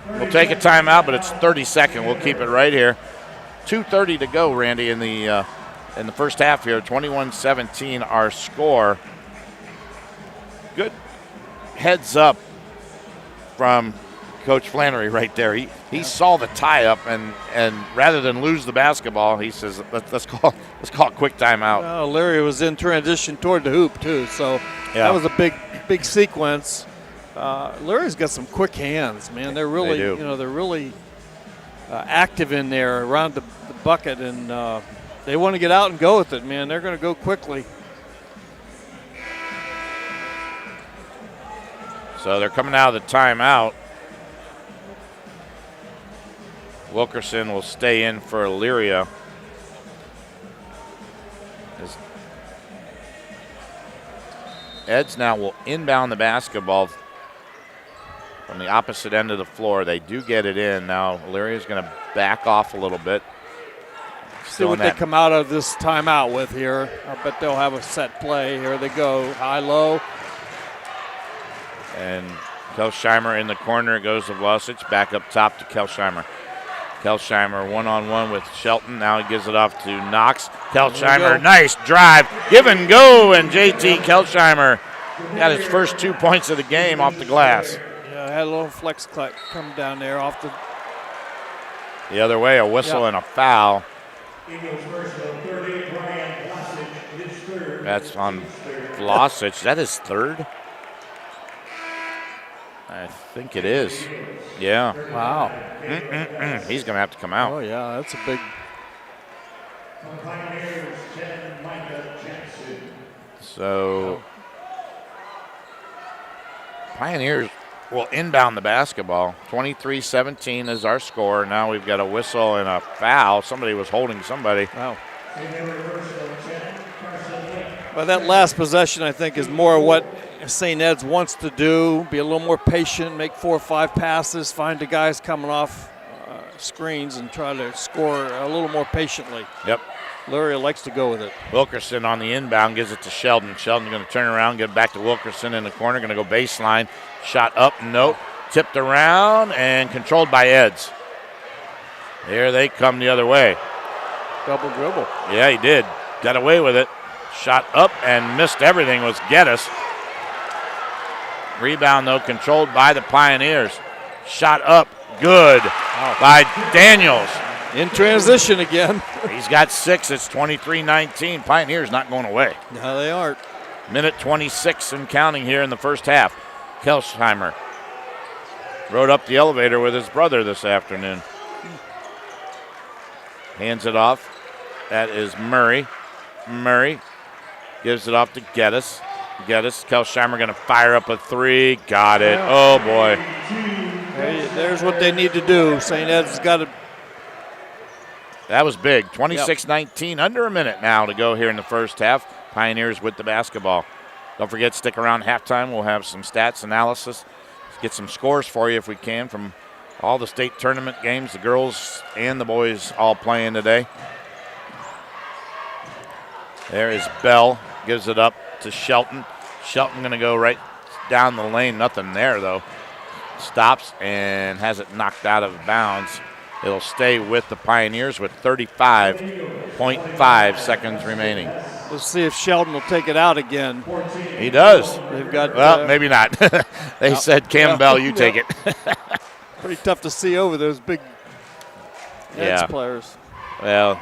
we'll take a timeout, but it's 30-second. We'll keep it right here. 2:30 to go, Randy, in the first half here. 21-17 our score. Good heads up from Coach Flannery right there. He saw the tie-up, and rather than lose the basketball, he says, let's call a quick timeout. Well, Elyria was in transition toward the hoop too, so that was a big sequence. Elyria's got some quick hands, man. They're really, they're really active in there around the bucket, and they want to get out and go with it, man. They're going to go quickly. So they're coming out of the timeout Wilkerson will stay in for Elyria. Eds now will inbound the basketball from the opposite end of the floor. They do get it in. Now Elyria is going to back off a little bit. See what they come out of this timeout with here. I bet they'll have a set play. Here they go, high-low. And Kelsheimer in the corner. It goes to Vlasic. Back up top to Kelsheimer. Kelsheimer one-on-one with Shelton. Now he gives it off to Knox. Kelsheimer, nice drive. Give and go, and JT Kelsheimer got his first 2 points of the game off the glass. Yeah, had a little flex come down there off the other way, a whistle and a foul. That's on Vlasic. That is third? I think it is. Yeah. Wow. He's going to have to come out. Oh, yeah, that's a big. So, Pioneers will inbound the basketball. 23-17 is our score. Now we've got a whistle and a foul. Somebody was holding somebody. Wow. Well, that last possession, I think, is more what St. Ed's wants to do. Be a little more patient, make 4 or 5 passes, find the guys coming off screens and try to score a little more patiently. Yep. Elyria likes to go with it. Wilkerson on the inbound gives it to Sheldon. Sheldon going to turn around, get it back to Wilkerson in the corner. Going to go baseline. Shot up, nope. Tipped around and controlled by Eds. Here they come the other way. Double dribble. Yeah, he did. Got away with it. Shot up and missed everything was Geddes. Rebound, though, controlled by the Pioneers. Shot up, good by Daniels. In transition again. He's got 6. It's 23-19. Pioneers not going away. No, they aren't. Minute 26 and counting here in the first half. Kelsheimer rode up the elevator with his brother this afternoon. Hands it off. That is Murray. Murray gives it off to Geddes. Kelsheimer going to fire up a 3. Got it. Oh, boy. There's what they need to do. St. Ed's got to. That was big. 26-19. Under a minute now to go here in the first half. Pioneers with the basketball. Don't forget, stick around halftime. We'll have some stats analysis. Let's get some scores for you if we can from all the state tournament games, the girls and the boys all playing today. There is Bell. Gives it up to Shelton. Shelton going to go right down the lane. Nothing there, though. Stops and has it knocked out of bounds. It'll stay with the Pioneers with 35.5 seconds remaining. Let's see if Sheldon will take it out again. He does. They've got. Well, maybe not. They said, Campbell, you take it. Pretty tough to see over those big Eds players. Well,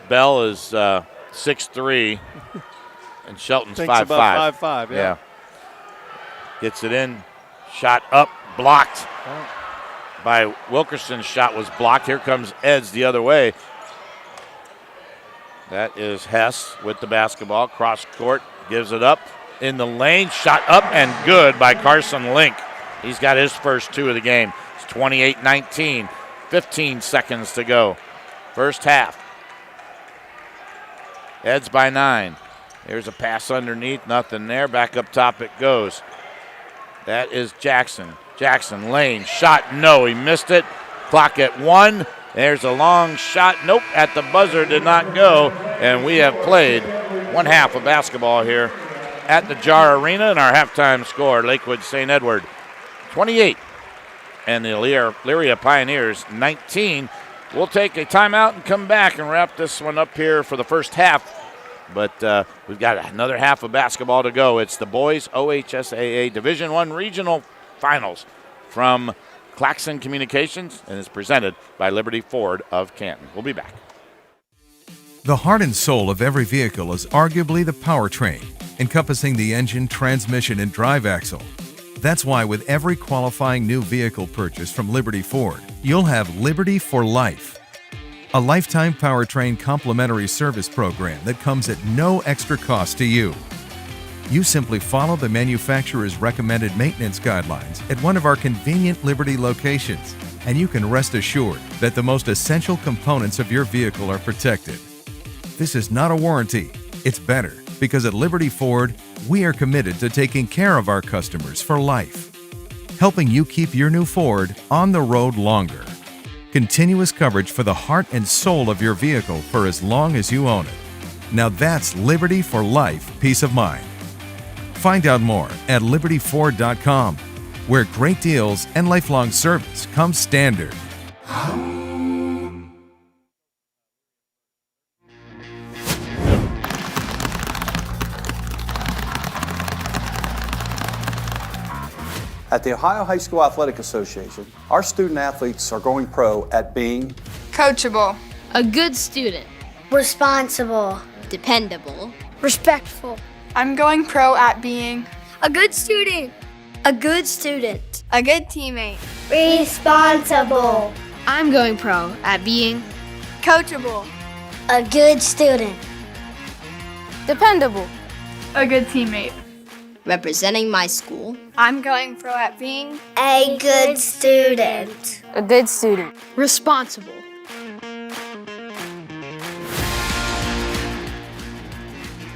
Bell is 6'3", and Shelton's 5'5". About 5'5", yeah. Gets it in. Shot up, blocked. By Wilkerson's shot was blocked. Here comes Eds the other way. That is Hess with the basketball. Cross court, gives it up in the lane. Shot up and good by Carson Link. He's got his first 2 of the game. It's 28-19. 15 seconds to go. First half. Eds by 9. Here's a pass underneath. Nothing there. Back up top it goes. That is Jackson. Jackson, lane, shot, no, he missed it. Clock at 1. There's a long shot. Nope, at the buzzer did not go. And we have played one half of basketball here at the Jar Arena. And our halftime score, Lakewood St. Edward 28 and the Elyria Pioneers 19. We'll take a timeout and come back and wrap this one up here for the first half. But we've got another half of basketball to go. It's the boys OHSAA Division I Regional Finals from Claxon Communications, and is presented by Liberty Ford of Canton. We'll be back. The heart and soul of every vehicle is arguably the powertrain, encompassing the engine, transmission, and drive axle. That's why with every qualifying new vehicle purchase from Liberty Ford, you'll have Liberty for Life, a lifetime powertrain complimentary service program that comes at no extra cost to you. You simply follow the manufacturer's recommended maintenance guidelines at one of our convenient Liberty locations and you can rest assured that the most essential components of your vehicle are protected. This is not a warranty. It's better, because at Liberty Ford, we are committed to taking care of our customers for life, helping you keep your new Ford on the road longer. Continuous coverage for the heart and soul of your vehicle for as long as you own it. Now that's Liberty for Life peace of mind. Find out more at libertyford.com, where great deals and lifelong service come standard. At the Ohio High School Athletic Association, our student athletes are going pro at being coachable, a good student, responsible, dependable, respectful. I'm going pro at being a good student, a good student, a good teammate, responsible. I'm going pro at being coachable, a good student, dependable, a good teammate. Representing my school, I'm going pro at being a good student, a good student, responsible.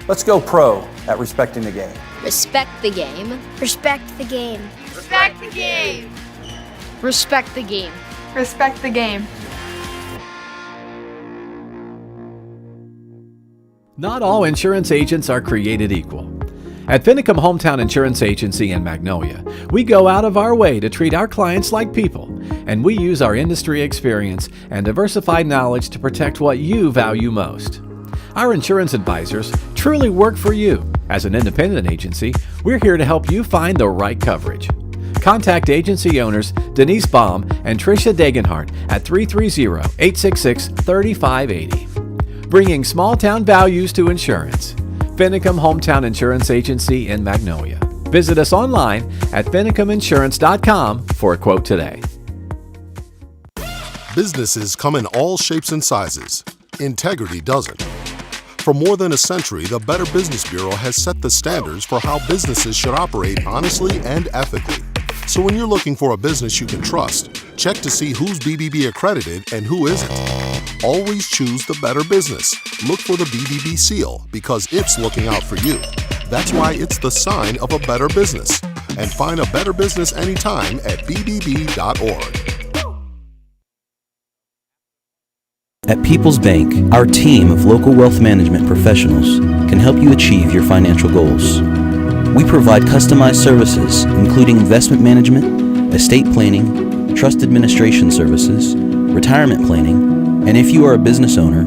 Let's go pro at respecting the game. Respect the game. respect the game, respect the game, Respect the game. respect the game. Not all insurance agents are created equal. At Finicum Hometown Insurance Agency in Magnolia, we go out of our way to treat our clients like people, and we use our industry experience and diversified knowledge to protect what you value most. Our insurance advisors truly work for you. As an independent agency, we're here to help you find the right coverage. Contact agency owners Denise Baum and Tricia Degenhardt at 330-866-3580. Bringing small-town values to insurance. Finicum Hometown Insurance Agency in Magnolia. Visit us online at finicuminsurance.com for a quote today. Businesses come in all shapes and sizes. Integrity doesn't. For more than a century, the Better Business Bureau has set the standards for how businesses should operate honestly and ethically. So when you're looking for a business you can trust, check to see who's BBB accredited and who isn't. Always choose the Better Business. Look for the BBB seal because it's looking out for you. That's why it's the sign of a better business. And find a better business anytime at bbb.org. At People's Bank, our team of local wealth management professionals can help you achieve your financial goals. We provide customized services, including investment management, estate planning, trust administration services, retirement planning, and if you are a business owner,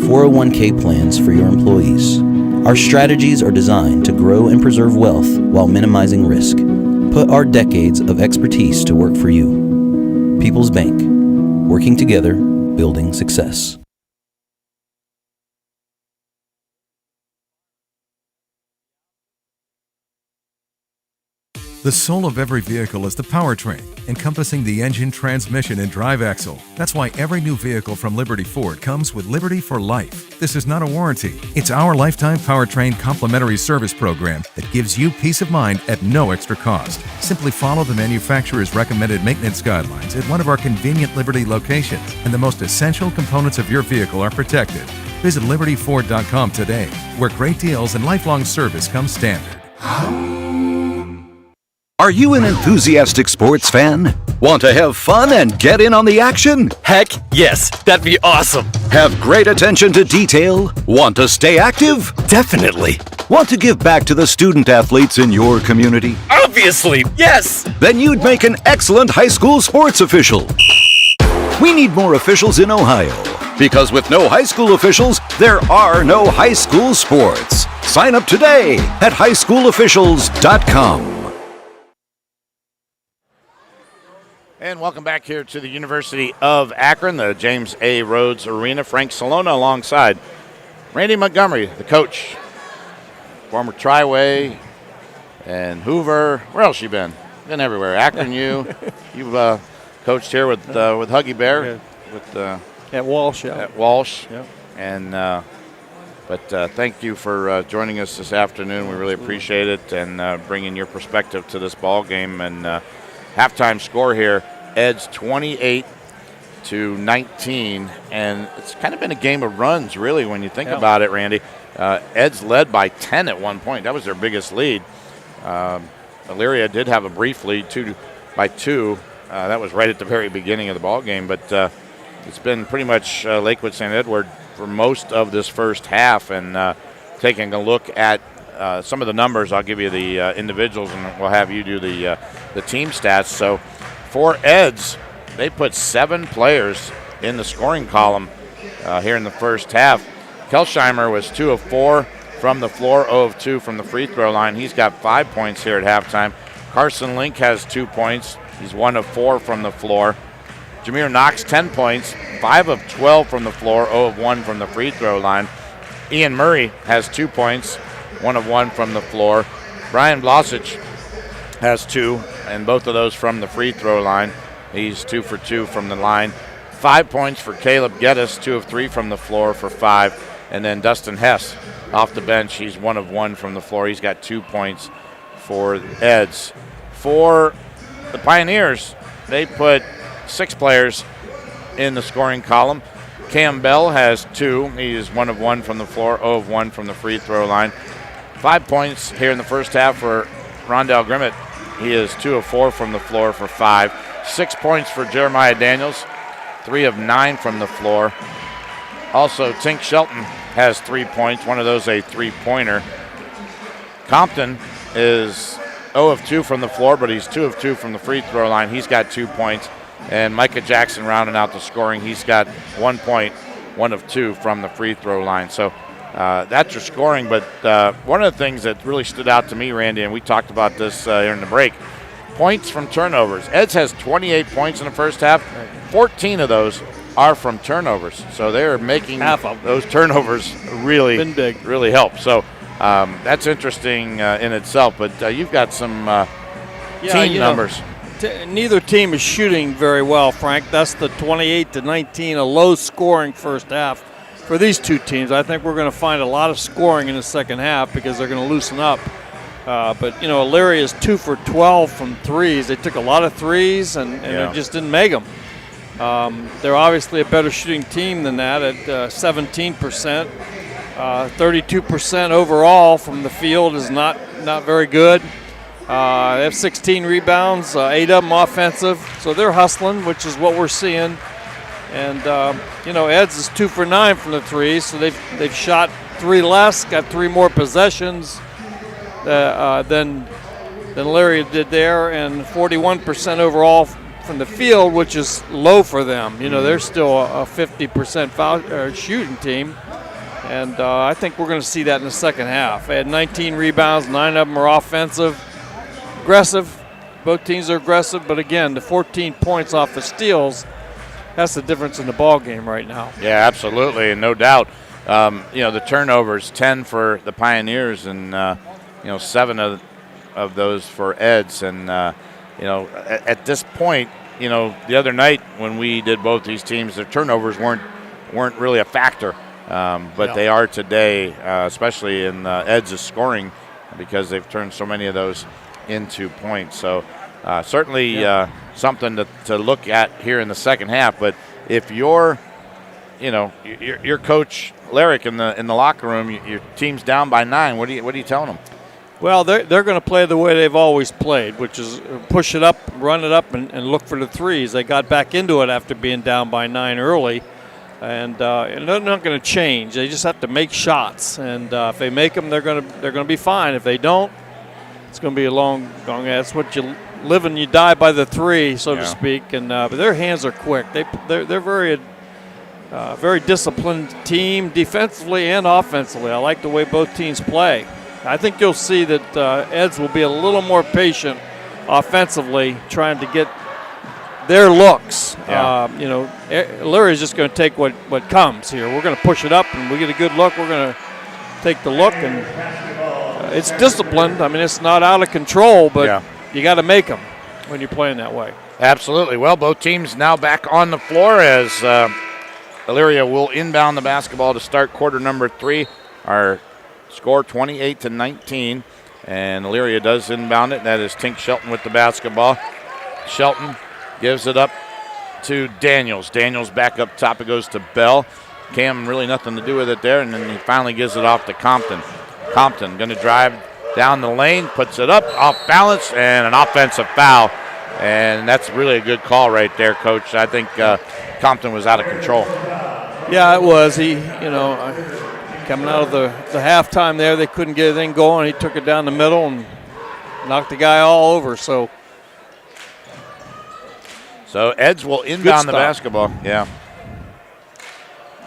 401k plans for your employees. Our strategies are designed to grow and preserve wealth while minimizing risk. Put our decades of expertise to work for you. People's Bank, working together, building success. The soul of every vehicle is the powertrain, encompassing the engine, transmission, and drive axle. That's why every new vehicle from Liberty Ford comes with Liberty for Life. This is not a warranty. It's our lifetime powertrain complimentary service program that gives you peace of mind at no extra cost. Simply follow the manufacturer's recommended maintenance guidelines at one of our convenient Liberty locations, and the most essential components of your vehicle are protected. Visit libertyford.com today, where great deals and lifelong service come standard. Are you an enthusiastic sports fan? Want to have fun and get in on the action? Heck yes, that'd be awesome. Have great attention to detail? Want to stay active? Definitely. Want to give back to the student athletes in your community? Obviously, yes. Then you'd make an excellent high school sports official. We need more officials in Ohio, because with no high school officials, there are no high school sports. Sign up today at highschoolofficials.com. And welcome back here to the University of Akron, the James A. Rhodes Arena. Frank Cilona alongside Randy Montgomery, the coach, former Triway and Hoover. Where else you been? Been everywhere. Akron, you've coached here with Huggy Bear, at Walsh. Yeah. At Walsh. Yep. And but thank you for joining us this afternoon. We really appreciate it and bringing your perspective to this ball game and. Halftime score here, Ed's 28-19, and it's kind of been a game of runs, really, when you think about it, Randy. Ed's led by 10 at one point. That was their biggest lead. Elyria did have a brief lead, by two. That was right at the very beginning of the ball game, but it's been pretty much Lakewood St. Edward for most of this first half. And taking a look at some of the numbers, I'll give you the individuals, and we'll have you do the team stats. So for Eds, they put 7 players in the scoring column here in the first half. Kelsheimer was 2 of 4 from the floor, 0 of 2 from the free throw line. He's got 5 points here at halftime. Carson Link has 2 points. He's 1 of 4 from the floor. Jameer Knox, 10 points, 5 of 12 from the floor, 0 of 1 from the free throw line. Ian Murray has 2 points, 1 of 1 from the floor. Brian Blasic has 2, and both of those from the free throw line. He's 2 for 2 from the line. 5 points for Caleb Geddes, 2 of 3 from the floor for 5. And then Dustin Hess off the bench. He's 1 of 1 from the floor. He's got 2 points for Eds. For the Pioneers, they put 6 players in the scoring column. Cam Bell has 2. He is 1 of 1 from the floor, 0 of 1 from the free throw line. 5 points here in the first half for Rondell Grimmett. He is 2 of 4 from the floor for 5. 6 points for Jeremiah Daniels, 3 of 9 from the floor. Also, Tink Shelton has 3 points, one of those a three-pointer. Compton is 0 of 2 from the floor, but he's 2 of 2 from the free throw line. He's got 2 points. And Micah Jackson rounding out the scoring. He's got 1 point, 1 of 2 from the free throw line. So that's your scoring. But one of the things that really stood out to me, Randy, and we talked about this during the break, points from turnovers. Eds has 28 points in the first half. 14 of those are from turnovers. So they're making those turnovers really help. So that's interesting in itself. But you've got some team numbers. Neither team is shooting very well, Frank. That's the 28-19, a low-scoring first half for these two teams. I think we're going to find a lot of scoring in the second half because they're going to loosen up. But Elyria is 2 for 12 from threes. They took a lot of threes and they just didn't make them. They're obviously a better shooting team than that at 17%. 32% overall from the field is not very good. They have 16 rebounds, 8 of them offensive. So they're hustling, which is what we're seeing. And, Eds is 2 for 9 from the threes, so they've shot 3 less, got 3 more possessions than Elyria did there, and 41% overall from the field, which is low for them. They're still a 50% shooting team. And I think we're going to see that in the second half. They had 19 rebounds, 9 of them are offensive. Aggressive. Both teams are aggressive, but again, the 14 points off the steals, that's the difference in the ball game right now. Yeah, absolutely, and no doubt. The turnovers, 10 for the Pioneers, and 7 of those for Eds. And at this point, the other night when we did both these teams, their turnovers weren't really a factor, but they are today, especially in Eds' scoring, because they've turned so many of those into points. So certainly something to look at here in the second half. But if you're Coach Larrick in the locker room, your team's down by 9, what are you telling them? Well, they're going to play the way they've always played, which is push it up, run it up, and look for the threes. They got back into it after being down by 9 early, and they're not going to change. They just have to make shots, and if they make them, they're going to be fine. If they don't, it's going to be a long. That's what you live and you die by the 3, so to speak. And but their hands are quick. They're very disciplined team defensively and offensively. I like the way both teams play. I think you'll see that Eds will be a little more patient offensively, trying to get their looks. Elyria is just going to take what comes here. We're going to push it up, and we get a good look. We're going to take the look, and it's disciplined. I mean, it's not out of control, but you got to make them when you're playing that way. Absolutely. Well, both teams now back on the floor as Elyria will inbound the basketball to start quarter number 3. Our score 28-19, and Elyria does inbound it. That is Tink Shelton with the basketball. Shelton gives it up to Daniels. Daniels back up top. It goes to Bell. Cam really nothing to do with it there, and then he finally gives it off to Compton. Compton going to drive down the lane, puts it up, off balance, and an offensive foul. And that's really a good call right there, Coach. I think Compton was out of control. Yeah, it was. He, coming out of the halftime there, they couldn't get anything going. He took it down the middle and knocked the guy all over. So Eds will inbound the basketball. Yeah.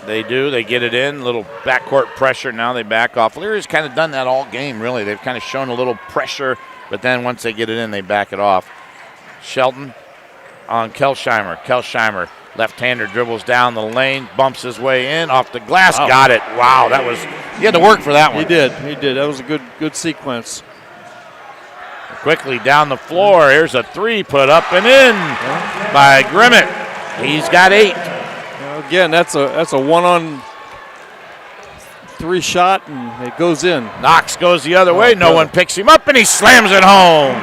They do. They get it in. Little backcourt pressure. Now they back off. Elyria's kind of done that all game, really. They've kind of shown a little pressure, but then once they get it in, they back it off. Shelton on Kelsheimer. Kelsheimer, left-hander, dribbles down the lane, bumps his way in, off the glass, got it. Wow, that was, he had to work for that one. He did. That was a good sequence. Quickly down the floor. Here's a three put up and in by Grimmett. He's got 8. Again, that's a 1-on-3 shot, and it goes in. Knox goes the other way. No one picks him up, and he slams it home.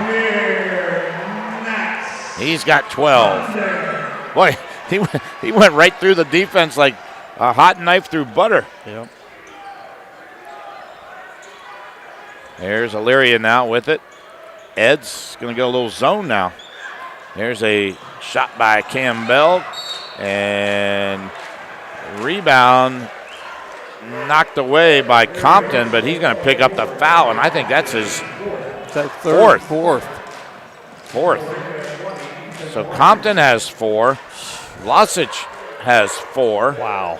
He's got 12. Boy, he went right through the defense like a hot knife through butter. Yep. There's Elyria now with it. Ed's going to go a little zone now. There's a shot by Campbell, and rebound knocked away by Compton, but he's going to pick up the foul, and I think that's his fourth. So Compton has 4. Vlasic has 4. Wow.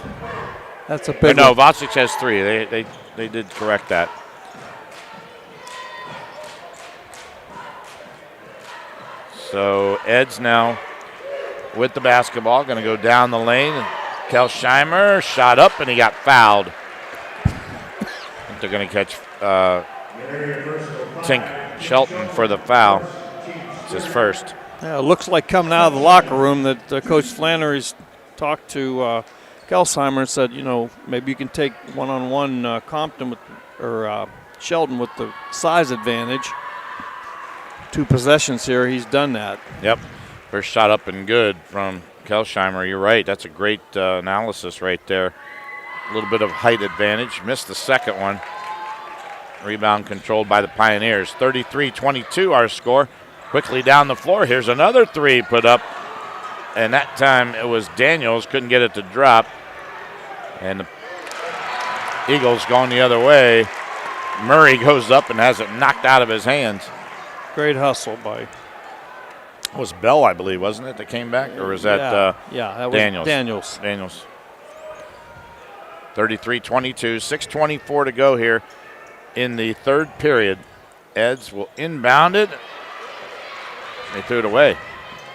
That's a big No, one. Vlasic has 3. They did correct that. So Ed's now with the basketball, going to go down the lane. Kelsheimer shot up, and he got fouled. I think they're going to catch Tink Shelton for the foul. It's his first. Yeah, it looks like coming out of the locker room that Coach Flannery's talked to Kelsheimer and said, maybe you can take one-on-one Compton or Shelton with the size advantage. 2 possessions here, he's done that. Yep. First shot up and good from Kelsheimer. You're right. That's a great analysis right there. A little bit of height advantage. Missed the second one. Rebound controlled by the Pioneers. 33-22 our score. Quickly down the floor. Here's another 3 put up. And that time it was Daniels. Couldn't get it to drop. And the Eagles going the other way. Murray goes up and has it knocked out of his hands. Great hustle by. It was Bell, I believe, wasn't it, that came back? Or was that that was Daniels? Daniels. 33-22, 6:24 to go here in the third period. Eds will inbound it. They threw it away.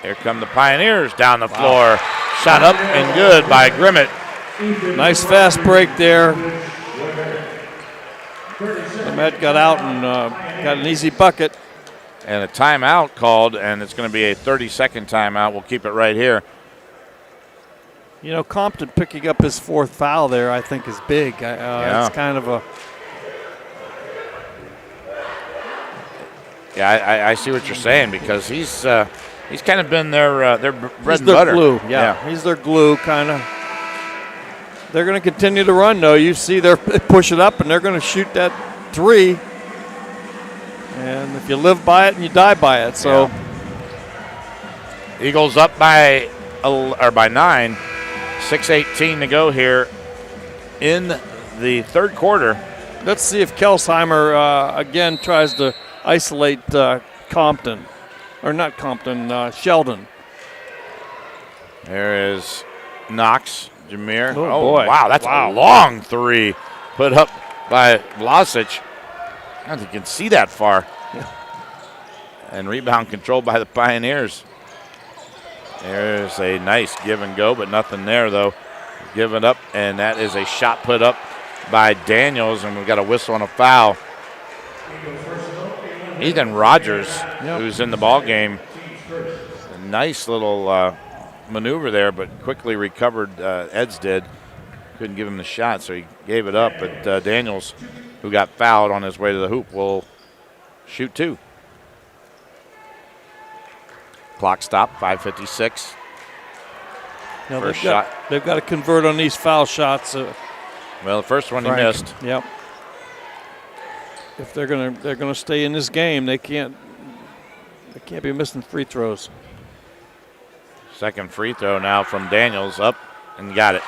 Here come the Pioneers down the floor. Shot up and good by Grimmett. Nice fast break there. Met got out and got an easy bucket. And a timeout called, and it's going to be a 30-second timeout. We'll keep it right here. Compton picking up his 4th foul there, I think, is big. It's kind of a. Yeah, I see what you're saying, because he's kind of been their bread and their butter. Glue. Yeah, he's their glue, kind of. They're going to continue to run, though. You see, they push it up, and they're going to shoot that 3. And if you live by it, and you die by it. So, Eagles up by 9. 6:18 to go here in the third quarter. Let's see if Kelsheimer again tries to isolate Compton, or not Compton, Sheldon. There is Knox, Jameer. Oh boy! Wow, that's a long 3 put up by Vlasic. I don't think you can see that far. Yeah. And rebound controlled by the Pioneers. There's a nice give and go, but nothing there, though. Give it up, and that is a shot put up by Daniels, and we've got a whistle and a foul. Ethan Rogers, who's in the ball game, a nice little maneuver there, but quickly recovered. Eds did. Couldn't give him the shot, so he gave it up. But Daniels, who got fouled on his way to the hoop, will shoot 2. Clock stop, 5:56. Now First shot. They've got to convert on these foul shots. Well, the first one he missed. Yep. If they're gonna stay in this game, they can't be missing free throws. Second free throw now from Daniels, up and got it.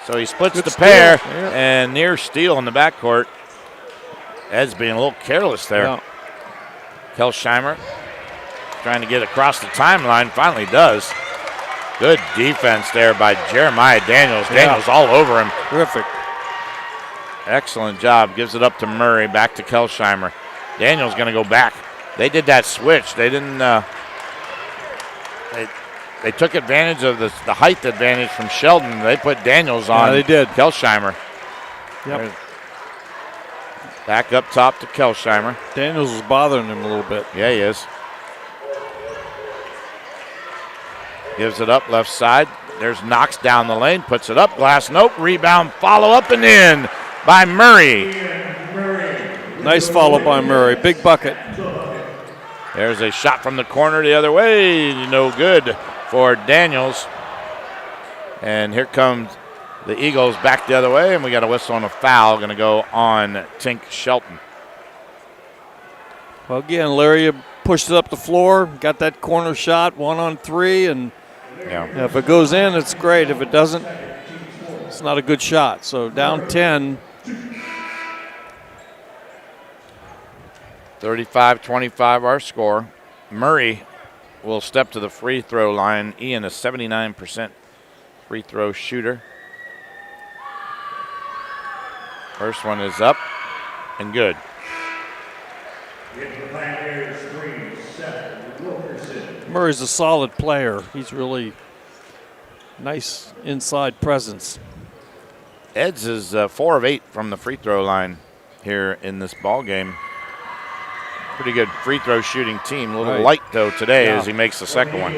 So he splits Good the steal. pair Yeah. and near steal in the backcourt. Ed's being a little careless there. Yeah. Kelsheimer trying to get across the timeline, finally does. Good defense there by Jeremiah Daniels. Daniels all over him. Terrific. Excellent job. Gives it up to Murray, back to Kelsheimer. Daniels going to go back. They did that switch. They didn't. They took advantage of the height advantage from Sheldon. They put Daniels on. Yeah, they did. Kelsheimer. Yep. Back up top to Kelsheimer. Daniels is bothering him a little bit. Yeah, he is. Gives it up left side. There's Knox down the lane. Puts it up. Glass nope. Rebound. Follow up and in by Murray. Nice follow by Murray. Big bucket. There's a shot from the corner the other way. No good for Daniels. And here comes the Eagles back the other way, and we got a whistle and a foul going to go on Tink Shelton. Well, again, Elyria pushed it up the floor, got that corner shot, 1-on-3, and if it goes in, it's great. If it doesn't, it's not a good shot. So down 10. 35-25 our score. Murray will step to the free throw line. Ian, a 79% free throw shooter. First one is up and good. Murray's a solid player. He's really nice inside presence. Eds is 4 of 8 from the free throw line here in this ball game. Pretty good free throw shooting team. A little light though today as he makes the second one.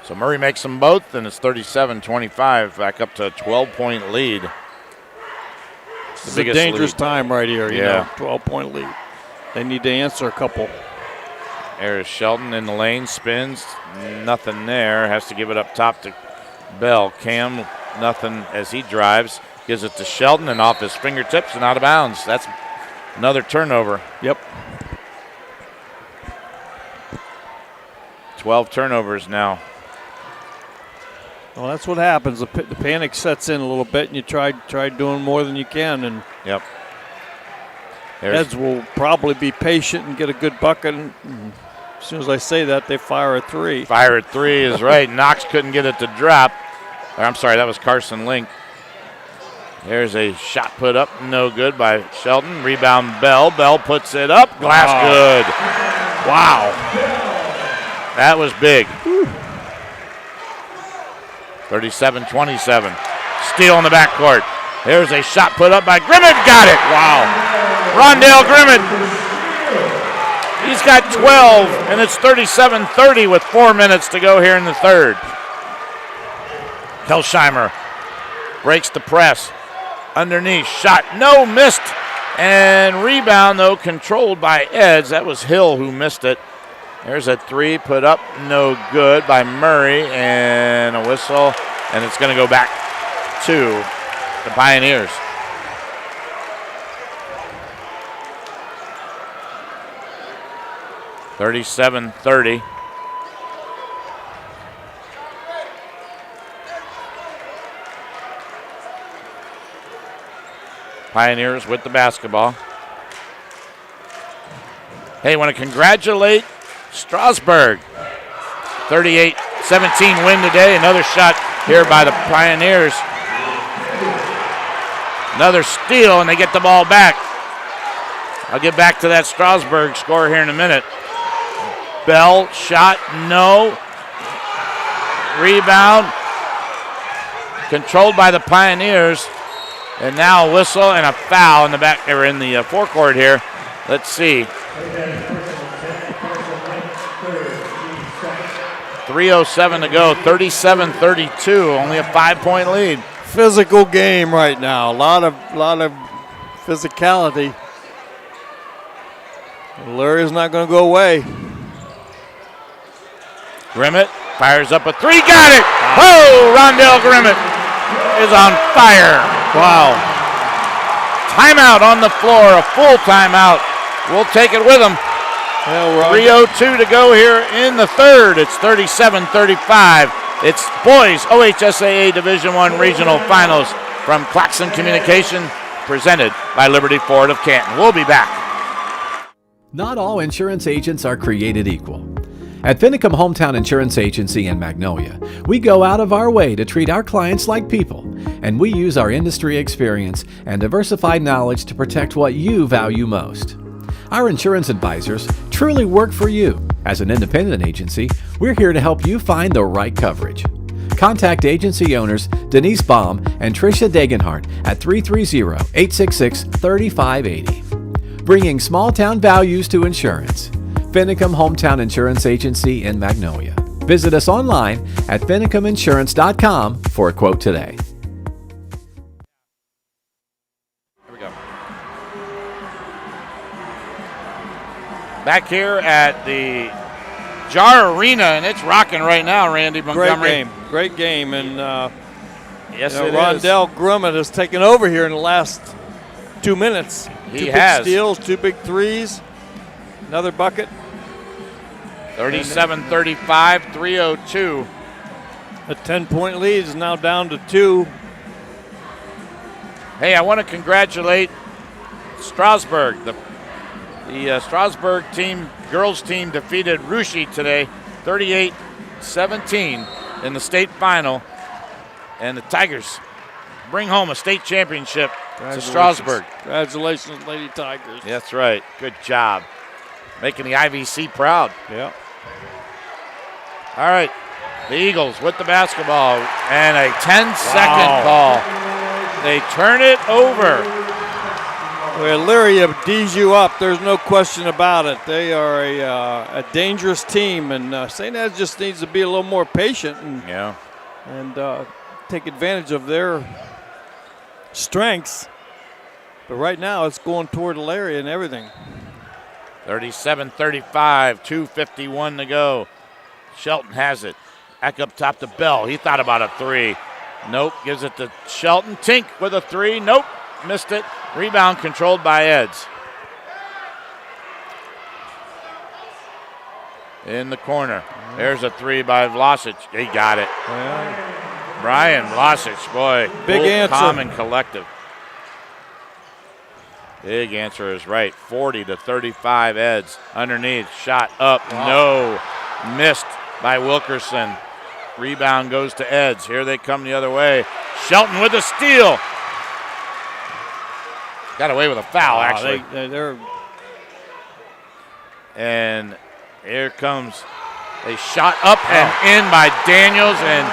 So Murray makes them both, and it's 37-25, back up to a 12-point lead. It's a dangerous time right here, you know, 12-point lead. They need to answer a couple. There's Shelton in the lane, spins, nothing there. Has to give it up top to Bell. Cam, nothing as he drives. Gives it to Shelton and off his fingertips and out of bounds. That's another turnover. Yep. 12 turnovers now. Well, that's what happens. The panic sets in a little bit, and you try doing more than you can. And yep. Eds will probably be patient and get a good bucket. And as soon as I say that, they fire a three. Fire at three is right. Knox couldn't get it to drop. I'm sorry, that was Carson Link. There's a shot put up, no good by Shelton. Rebound Bell. Bell puts it up. Glass good. Wow. That was big. 37-27. Steal in the backcourt. There's a shot put up by Grimmett. Got it. Wow. Rondale Grimmett. He's got 12, and it's 37-30 with 4 minutes to go here in the third. Kelsheimer breaks the press. Underneath, shot, no, missed. And rebound, though, controlled by Eds. That was Hill who missed it. There's a three put up, no good by Murray, and a whistle, and it's going to go back to the Pioneers. (37-30). Pioneers with the basketball. Hey, want to congratulate Strasburg. 38-17 win today. Another shot here by the Pioneers. Another steal, and they get the ball back. I'll get back to that Strasburg score here in a minute. Bell, shot, no. Rebound. Controlled by the Pioneers. And now a whistle and a foul in the back, or in the forecourt here. Let's see. 3:07 to go, 37-32, only a 5-point lead. Physical game right now. A lot of physicality. Elyria's not going to go away. Grimmett fires up a three. Got it! Oh, Rondell Grimmett is on fire. Wow. Timeout on the floor, a full timeout. We'll take it with them. Yeah, 3:02 to go here in the third. It's 37-35. It's boys OHSAA Division I Regional Finals from Claxon Communication, presented by Liberty Ford of Canton. We'll be back. Not all insurance agents are created equal. At Finicum Hometown Insurance Agency in Magnolia, we go out of our way to treat our clients like people, and we use our industry experience and diversified knowledge to protect what you value most. Our insurance advisors truly work for you. As an independent agency, we're here to help you find the right coverage. Contact agency owners Denise Baum and Tricia Degenhardt at 330-866-3580. Bringing small-town values to insurance. Finicum Hometown Insurance Agency in Magnolia. Visit us online at finicuminsurance.com for a quote today. Here we go. Back here at the Jar Arena, and it's rocking right now, Randy Montgomery. Great game. And yes, it Rondell Grimmett has taken over here in the last 2 minutes. He two has. Big steals, 2 big threes, another bucket. 37-35, 3:02. A 10-point lead is now down to 2. Hey, I want to congratulate Strasburg. The Strasburg team, girls team, defeated Russia today, 38-17 in the state final. And the Tigers bring home a state championship to Strasburg. Congratulations, Lady Tigers. That's right. Good job. Making the IVC proud. Yeah. All right. The Eagles with the basketball and a 10-second call. They turn it over. Well, Elyria D's you up. There's no question about it. They are a dangerous team, and St. Ed's just needs to be a little more patient and take advantage of their strengths. But right now, it's going toward Elyria and everything. 37-35, 2:51 to go. Shelton has it. Back up top to Bell. He thought about a three. Nope. Gives it to Shelton. Tink with a three. Nope. Missed it. Rebound controlled by Eds. In the corner. There's a three by Vlasic. He got it. Brian Vlasic, boy. Big answer. Calm and collective. Big answer is right. 40-35 Eds. Underneath. Shot up. No. Missed by Wilkerson. Rebound goes to Eds. Here they come the other way. Shelton with a steal. Got away with a foul, actually. And here comes a shot up and in by Daniels, and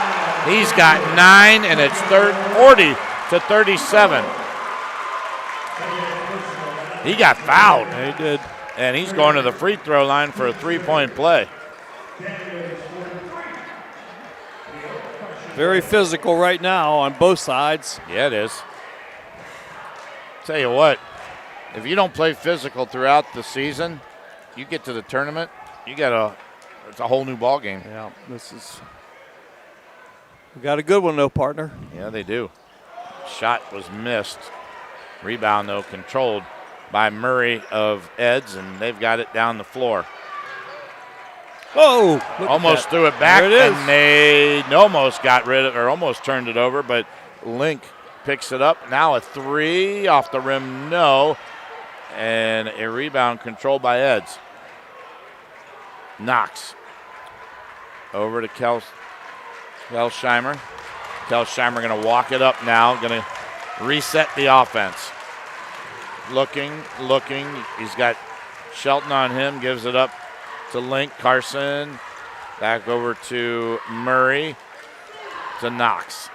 he's got 9, and it's 40-37. He got fouled. He did. And he's going to the free throw line for a three-point play. Very physical right now on both sides. Yeah, it is. Tell you what, if you don't play physical throughout the season, you get to the tournament, it's a whole new ball game. Yeah, we got a good one though, partner. Yeah, they do. Shot was missed. Rebound though controlled by Murray of Eds, and they've got it down the floor. Oh, almost threw it back, there it is. and they almost got rid of, or almost turned it over, but Link picks it up. Now a three off the rim, no. And a rebound controlled by Eds. Knox. Over to Kelsheimer. Kelsheimer going to walk it up now, going to reset the offense. Looking. He's got Shelton on him, gives it up to Link. Carson. Back over to Murray. To Knox.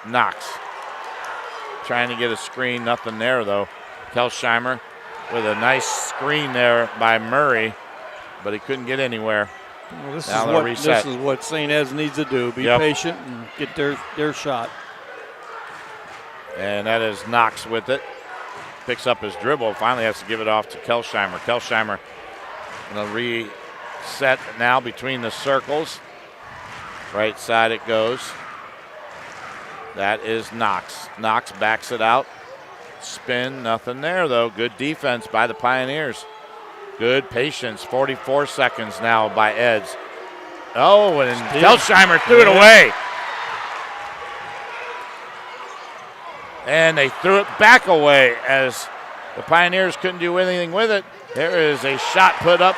Trying to get a screen, nothing there though. Kelsheimer with a nice screen there by Murray, but he couldn't get anywhere. Well, this is what St. Ed's needs to do. Be patient and get their shot. And that is Knox with it. picks up his dribble, finally has to give it off to Kelsheimer. Kelsheimer going to reset now between the circles. Right side it goes. That is Knox. Knox backs it out. Spin, nothing there though. Good defense by the Pioneers. Good patience. 44 seconds now by Eds. Oh, and Kelsheimer threw it away. And they threw it back away as the Pioneers couldn't do anything with it. There is a shot put up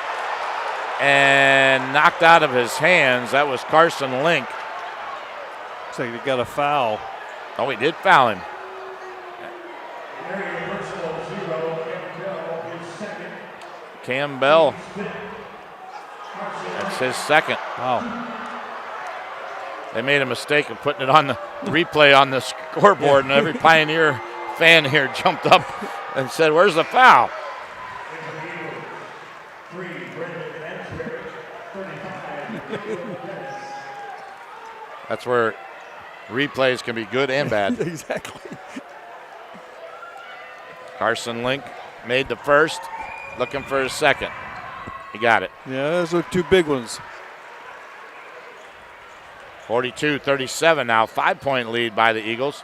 and knocked out of his hands. That was Carson Link. Looks like he got a foul. Oh, he did foul him. Cam Bell. That's his second. Wow. They made a mistake of putting it on the replay on the scoreboard, and every Pioneer fan here jumped up and said, "Where's the foul?" That's where replays can be good and bad. Exactly. Carson Link made the first, looking for his second. He got it. Yeah, those are two big ones. 42-37 now, 5-point lead by the Eagles.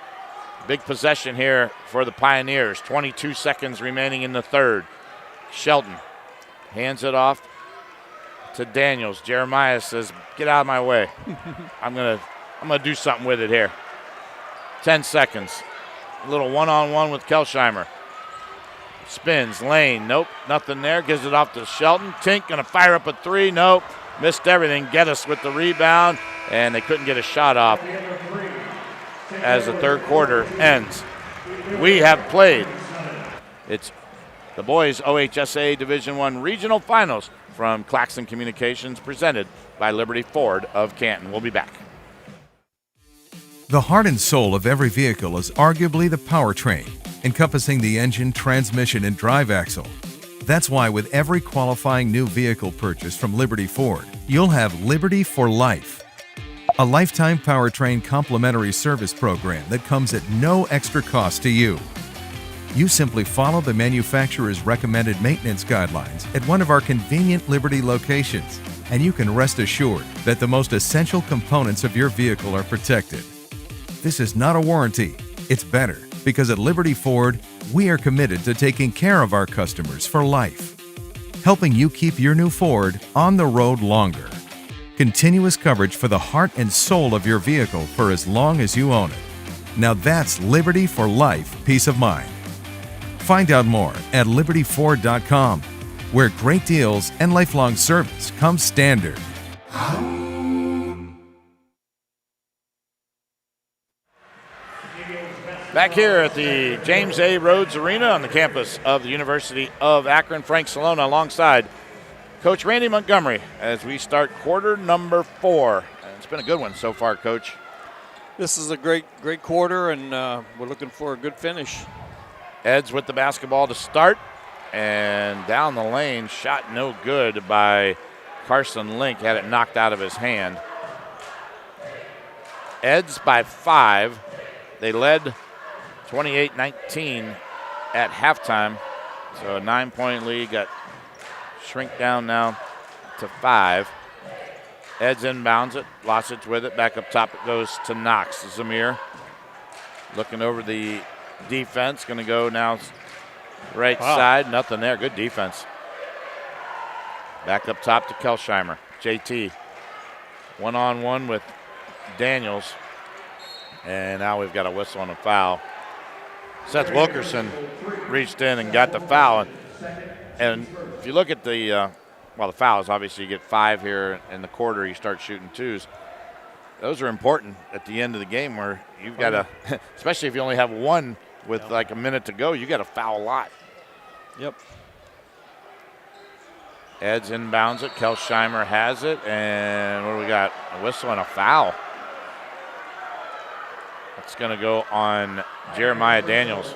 Big possession here for the Pioneers. 22 seconds remaining in the third. Shelton hands it off to Daniels. Jeremiah says, "Get out of my way. I'm gonna do something with it here." 10 seconds. A little one-on-one with Kelsheimer. Spins, lane, nope, nothing there. Gives it off to Shelton. Tink gonna fire up a three, nope. Missed everything. Geddes with the rebound, and they couldn't get a shot off as the third quarter ends. We have played. It's the boys OHSAA Division I Regional Finals from Claxon Communications, presented by Liberty Ford of Canton. We'll be back. The heart and soul of every vehicle is arguably the powertrain, encompassing the engine, transmission, and drive axle. That's why with every qualifying new vehicle purchase from Liberty Ford, you'll have Liberty for Life, a lifetime powertrain complimentary service program that comes at no extra cost to you. You simply follow the manufacturer's recommended maintenance guidelines at one of our convenient Liberty locations, and you can rest assured that the most essential components of your vehicle are protected. This is not a warranty, it's better, because at Liberty Ford, we are committed to taking care of our customers for life, helping you keep your new Ford on the road longer. Continuous coverage for the heart and soul of your vehicle for as long as you own it. Now that's Liberty for Life peace of mind. Find out more at libertyford.com, where great deals and lifelong service come standard. Back here at the James A. Rhodes Arena on the campus of the University of Akron, Frank Cilona alongside Coach Randy Montgomery as we start quarter number 4. And it's been a good one so far, Coach. This is a great quarter, and we're looking for a good finish. Eds with the basketball to start, and down the lane, shot no good by Carson Link, had it knocked out of his hand. Eds by 5. They led 28-19 at halftime, so a 9-point lead got shrink down now to 5. Eds inbounds it, Losich with it, back up top it goes to Knox. Zamir looking over the defense, going to go now right side, nothing there, good defense. Back up top to Kelsheimer, JT. One-on-one with Daniels, and now we've got a whistle and a foul. Seth Wilkerson reached in and got the foul. And if you look at the fouls, obviously you get 5 here in the quarter, you start shooting 2s. Those are important at the end of the game where you've got to, especially if you only have one with like a minute to go, you got to foul a lot. Yep. Eds inbounds it, Kelsheimer has it, and what do we got? A whistle and a foul. It's going to go on Jeremiah Daniels.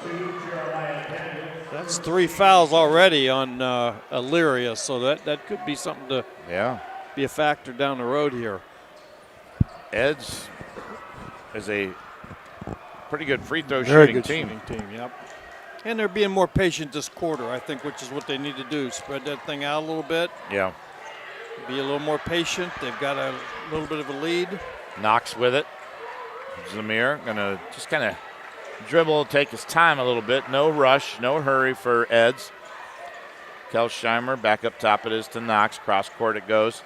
That's 3 fouls already on Elyria, so that could be something to be a factor down the road here. Eds is a pretty good free throw Very shooting good team. Shooting team, yep. And they're being more patient this quarter, I think, which is what they need to do. Spread that thing out a little bit. Yeah. Be a little more patient. They've got a little bit of a lead. Knox with it. Zamir going to just kind of dribble, take his time a little bit. No rush, no hurry for Eds. Kelsheimer back up top it is to Knox. Cross court it goes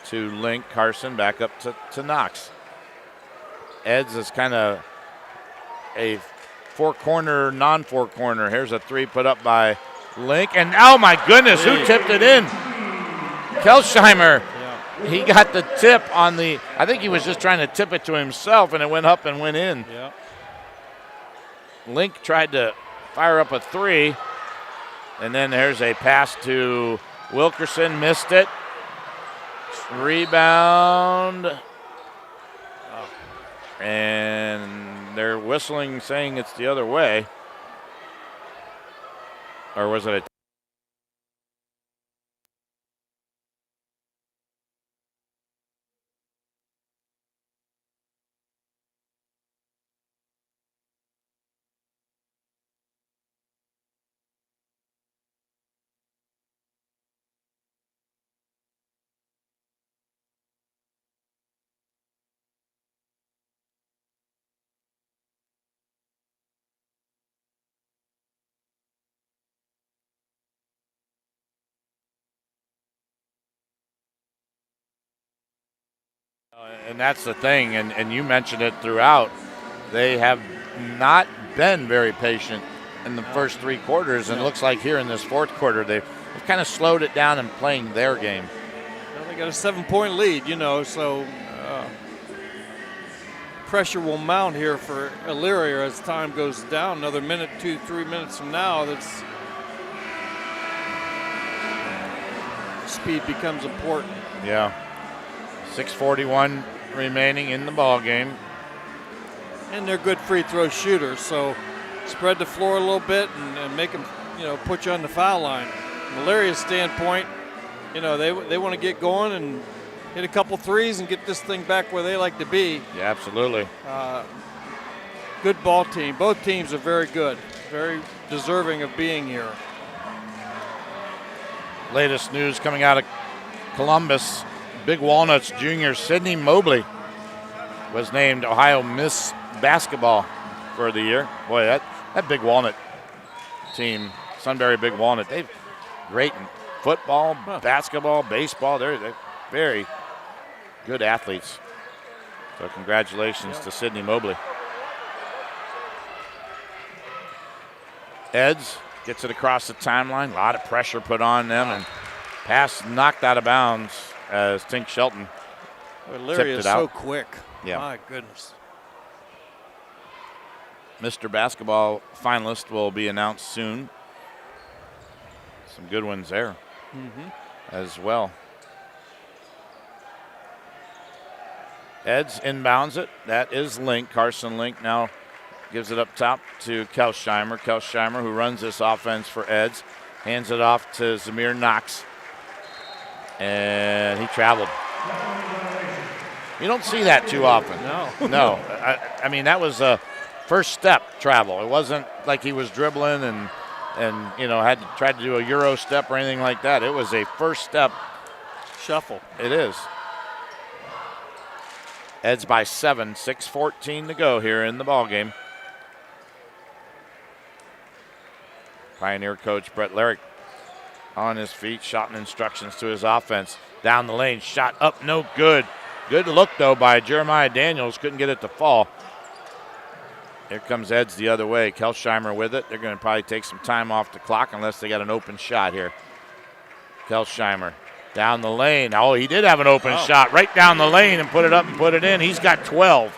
to Link. Carson back up to Knox. Eds is kind of a four-corner, non-four-corner. Here's a three put up by Link. And, oh, my goodness, who tipped it in? Kelsheimer. Yeah. He got the tip on the – I think he was just trying to tip it to himself, and it went up and went in. Yeah. Link tried to fire up a three, and then there's a pass to Wilkerson. Missed it. Rebound. Oh. And they're whistling, saying it's the other way. Or was it a And that's the thing, and you mentioned it throughout. They have not been very patient in the first three quarters, and it looks like here in this fourth quarter they've kind of slowed it down and playing their game. Well, they got a 7-point lead, so pressure will mount here for Elyria as time goes down. Another minute, 2-3 minutes from now, that's speed becomes important. Yeah. 6:41 remaining in the ball game. And they're good free throw shooters, so spread the floor a little bit and make them, put you on the foul line. From Elyria's standpoint, they want to get going and hit a couple threes and get this thing back where they like to be. Yeah, absolutely. Good ball team. Both teams are very good, very deserving of being here. Latest news coming out of Columbus. Big Walnuts junior Sydney Mobley was named Ohio Miss Basketball for the year. Boy, that Big Walnut team, Sunbury Big Walnut, they're great in football, basketball, baseball. They're very good athletes. So congratulations to Sydney Mobley. Eds gets it across the timeline. A lot of pressure put on them, and pass knocked out of bounds as Tink Shelton tipped Elyria is it out. so quick. Yeah. My goodness. Mr. Basketball finalist will be announced soon. Some good ones there as well. Eds inbounds it. That is Link. Carson Link now gives it up top to Kelsheimer. Kelsheimer, who runs this offense for Eds, hands it off to Zamir Knox. And he traveled. You don't see that too often. No. No. I mean, that was a first step travel. It wasn't like he was dribbling and had to try to do a Euro step or anything like that. It was a first step shuffle. It is. Eds by 7, 6:14 to go here in the ball game. Pioneer coach Brett Larrick on his feet, shouting instructions to his offense. Down the lane, shot up, no good. Good look, though, by Jeremiah Daniels. Couldn't get it to fall. Here comes Eds the other way. Kelsheimer with it. They're going to probably take some time off the clock unless they got an open shot here. Kelsheimer down the lane. Oh, he did have an open shot right down the lane and put it up and put it in. He's got 12.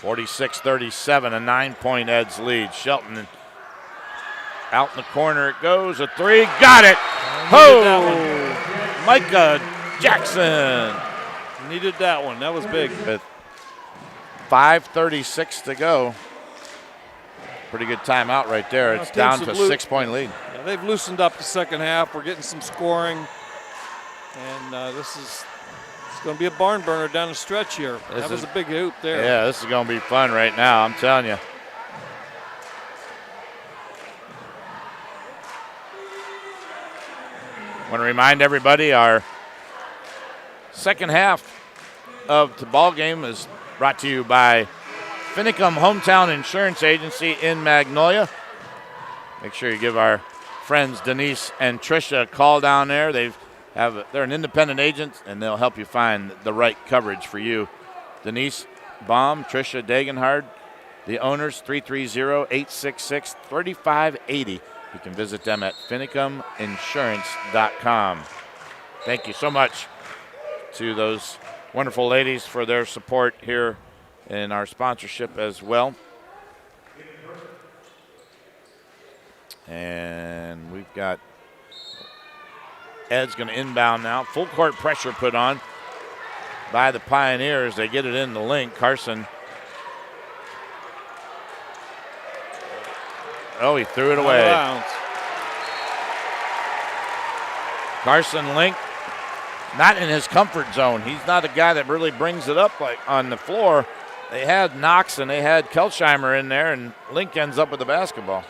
46-37, a 9-point Eds lead. Shelton out in the corner it goes. A three. Got it. Micah Jackson. Needed that one. That was big. With 5:36 to go. Pretty good timeout right there. It's down to a 6-point lead. Yeah, they've loosened up the second half. We're getting some scoring. And it's going to be a barn burner down the stretch here. That was a big hoop there. Yeah, this is going to be fun right now, I'm telling you. Want to remind everybody our second half of the ball game is brought to you by Finicum Hometown Insurance Agency in Magnolia. Make sure you give our friends Denise and Tricia a call down there. They're an independent agent, and they'll help you find the right coverage for you. Denise Baum, Tricia Degenhard, the owners, 330-866-3580. You can visit them at finicuminsurance.com. Thank you so much to those wonderful ladies for their support here in our sponsorship as well. And we've got Ed's going to inbound now. Full court pressure put on by the Pioneers. They get it in the link. Carson. Oh, he threw it away. Carson Link, not in his comfort zone. He's not a guy that really brings it up like on the floor. They had Knox and they had Kelsheimer in there, and Link ends up with the basketball.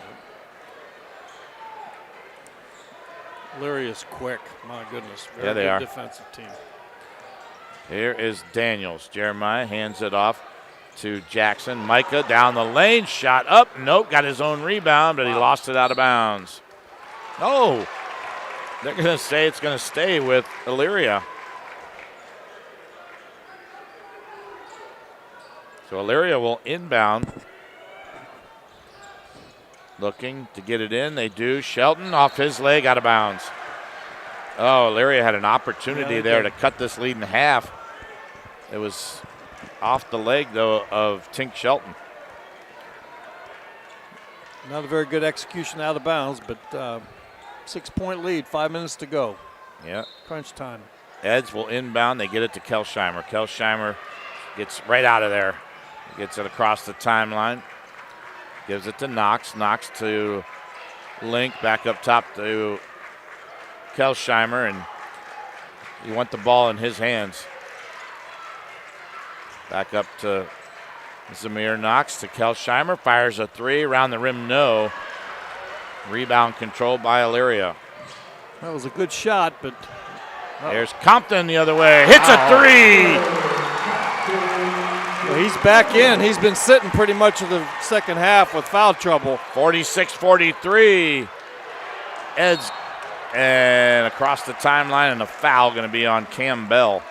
Elyria's quick. My goodness. Very yeah, they good are. Defensive team. Here is Daniels. Jeremiah hands it off to Jackson. Micah down the lane. Shot up. Nope. Got his own rebound, but he lost it out of bounds. No. They're going to say it's going to stay with Elyria. So Elyria will inbound. Looking to get it in. They do. Shelton off his leg, out of bounds. Oh, Elyria had an opportunity there to cut this lead in half. It was off the leg, though, of Tink Shelton. Not a very good execution out of bounds, but 6-point lead, 5 minutes to go. Yeah. Crunch time. Eds will inbound. They get it to Kelsheimer. Kelsheimer gets right out of there. Gets it across the timeline. Gives it to Knox. Knox to Link. Back up top to Kelsheimer. And you want the ball in his hands. Back up to Zamir Knox to Kelsheimer. Fires a three. Around the rim, no. Rebound controlled by Elyria. That was a good shot, but... There's Compton the other way. Hits a three. Well, he's back in. He's been sitting pretty much in the second half with foul trouble. 46-43. Eds and across the timeline, and a foul going to be on Cam Bell.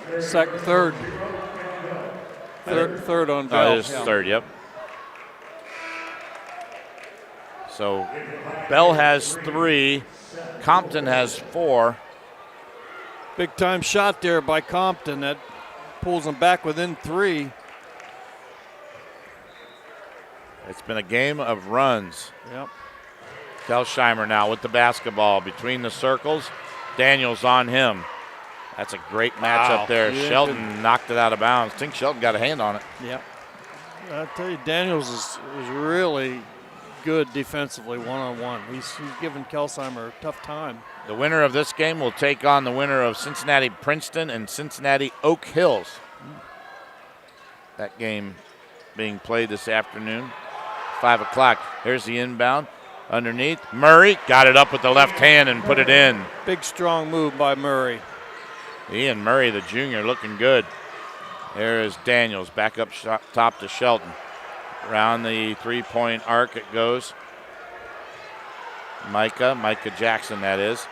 Third on Bell. It is third, yep. So Bell has 3. Compton has 4. Big time shot there by Compton. That pulls them back within 3. It's been a game of runs. Yep. Kelsheimer now with the basketball between the circles. Daniels on him. That's a great matchup there. Yeah, Shelton knocked it out of bounds. I think Shelton got a hand on it. Yep. I tell you, Daniels is really good defensively one-on-one. He's giving Kelsheimer a tough time. The winner of this game will take on the winner of Cincinnati Princeton and Cincinnati Oak Hills. That game being played this afternoon, 5 o'clock. Here's the inbound. Underneath, Murray got it up with the left hand and put it in. Big, strong move by Murray. Ian Murray, the junior, looking good. There is Daniels, back up top to Shelton. Around the three-point arc it goes. Micah Jackson, that is.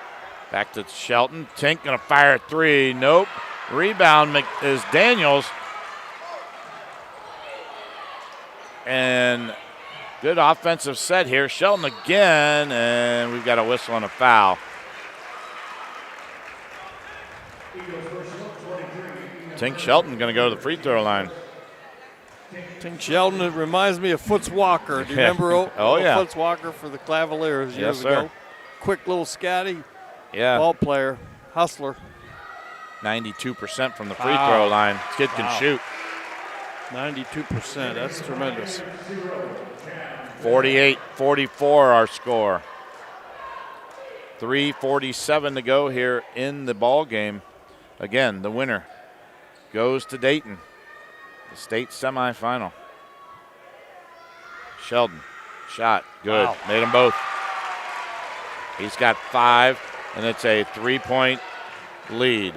Back to Shelton. Tink gonna fire a three. Nope. Rebound is Daniels. And good offensive set here. Shelton again, and we've got a whistle and a foul. Tink Shelton going to go to the free throw line. Tink Shelton, it reminds me of Foots Walker. Do you remember Foots Walker for the Cavaliers years ago? Quick little scatty ball player, hustler. 92% from the free throw line. This kid can shoot. 92%, that's tremendous. 48-44 our score. 3:47 to go here in the ball game. Again, the winner goes to Dayton, the state semifinal. Sheldon, shot, good. Wow. Made them both. He's got 5. and it's a 3-point lead.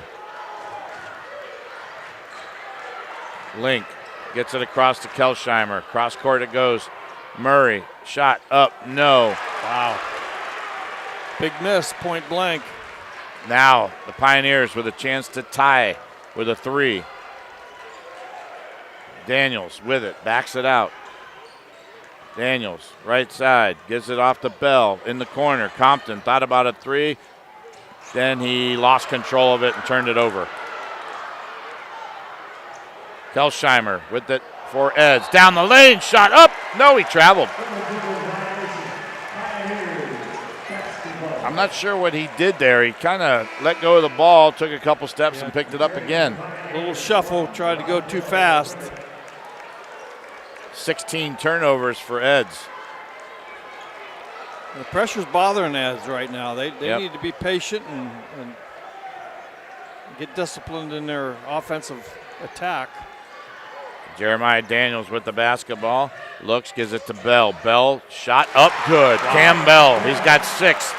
Link gets it across to Kelsheimer. Cross court it goes. Murray, shot up, no. Wow. Big miss, point blank. Now the Pioneers with a chance to tie with a 3. Daniels with it, backs it out. Daniels, right side, gives it off to Bell in the corner. Compton thought about a 3. Then he lost control of it and turned it over. Kelsheimer with it for Eds. Down the lane, shot up. No, he traveled. I'm not sure what he did there. He kind of let go of the ball, took a couple steps, and picked it up again. A little shuffle, tried to go too fast. 16 turnovers for Eds. The pressure's bothering Eds right now. They Yep. need to be patient and get disciplined in their offensive attack. Jeremiah Daniels with the basketball. Looks, gives it to Bell. Bell, shot up good. Wow. Cam Bell, he's got 6.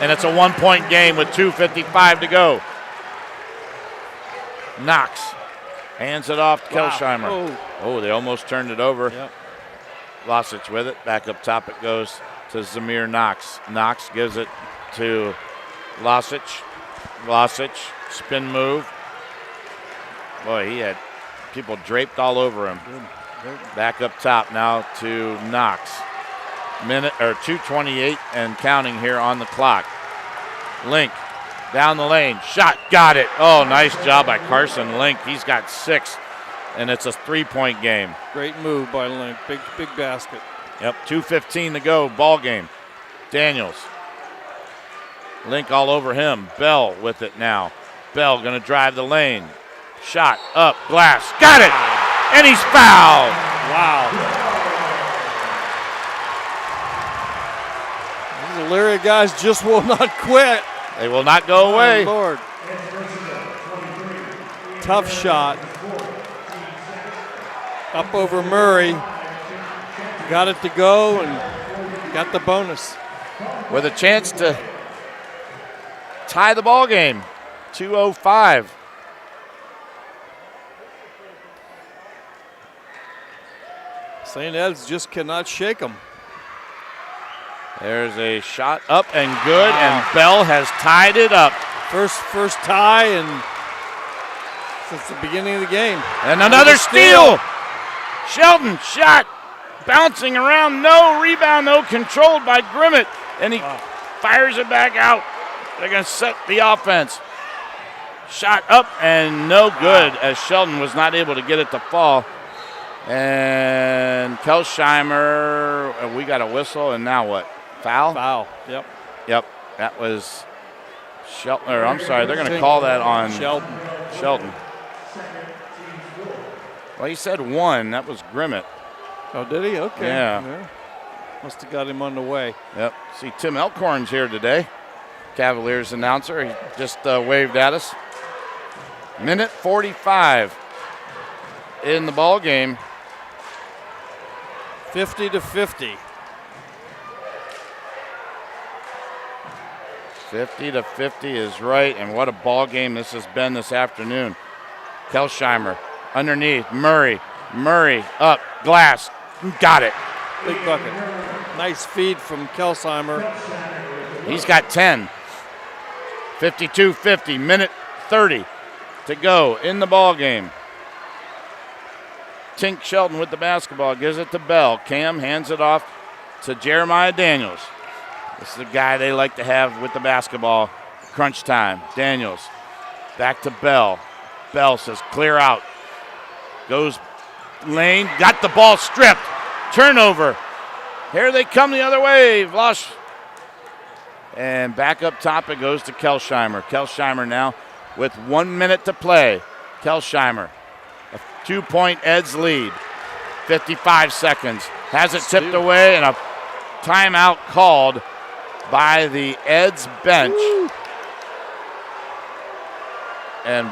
And it's a 1-point game with 2:55 to go. Knox hands it off to Kelsheimer. Oh, they almost turned it over. Yep. Losich with it. Back up top it goes to Zamir Knox. Knox gives it to Losich. Losich, spin move. Boy, he had people draped all over him. Back up top now to Knox. 2:28 and counting here on the clock. Link down the lane, shot, got it. Oh, nice job by Carson Link. He's got 6, and it's a 3-point game. Great move by Link. Big basket. Yep, 2:15 to go, ball game. Daniels. Link all over him. Bell with it now. Bell gonna drive the lane. Shot up, glass, got it, and he's fouled. Wow. These Elyria guys just will not quit. They will not go away. Oh, Lord. Tough shot. Up over Murray. Got it to go and got the bonus. With a chance to tie the ball game. 2:05. St. Ed's just cannot shake them. There's a shot up and good, and Bell has tied it up. First tie and since the beginning of the game. And another steal. Shelton shot, bouncing around, no rebound, though, controlled by Grimmett, and he fires it back out. They're going to set the offense. Shot up and no good, as Shelton was not able to get it to fall. And Kelsheimer, we got a whistle, and now what? Foul? Foul, yep. Yep, that was Shelton, or I'm sorry, they're going to call that on Shelton. Well, he said 1, that was Grimmett. Oh, did he? Okay. Yeah. Must have got him on the way. Yep, see Tim Elkhorn's here today, Cavaliers announcer. He just waved at us. Minute 45 in the ball game. 50-50. 50-50 is right, and what a ball game this has been this afternoon. Kelsheimer underneath, Murray up, glass, got it. Big bucket. Nice feed from Kelsheimer. He's got 10. 52-50, minute 30 to go in the ball game. Tink Shelton with the basketball, gives it to Bell. Cam hands it off to Jeremiah Daniels. This is the guy they like to have with the basketball. Crunch time. Daniels back to Bell. Bell says clear out. Goes lane, got the ball stripped. Turnover. Here they come the other way. Vlosh. And back up top it goes to Kelsheimer. Kelsheimer now with 1 minute to play. Kelsheimer, a 2-point Eds lead. 55 seconds. Has it tipped away, and a timeout called by the Eds bench. Woo. And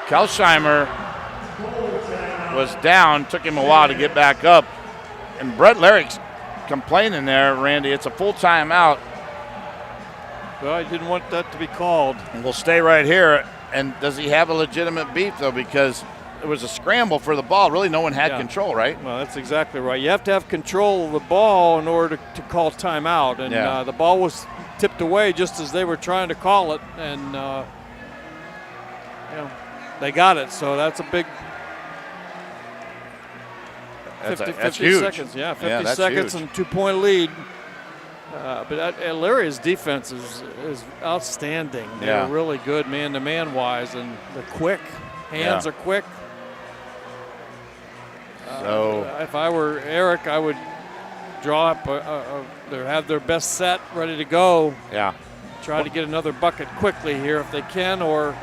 Kelsheimer was down, took him a while to get back up. And Brett Larrick's complaining there, Randy. It's a full timeout. Well, I didn't want that to be called. And we'll stay right here. And does he have a legitimate beef, though? Because it was a scramble for the ball. Really, no one had control, right? Well, that's exactly right. You have to have control of the ball in order to call timeout. And the ball was tipped away just as they were trying to call it. And, they got it. So that's a big 50 huge. seconds. Yeah, 50 that's seconds huge. and 2-point lead. But Elyria's defense is outstanding. They're really good man-to-man wise, and they're quick. Hands are quick. So if I were Eric, I would draw up, have their best set ready to go. Yeah. Try to get another bucket quickly here if they can, or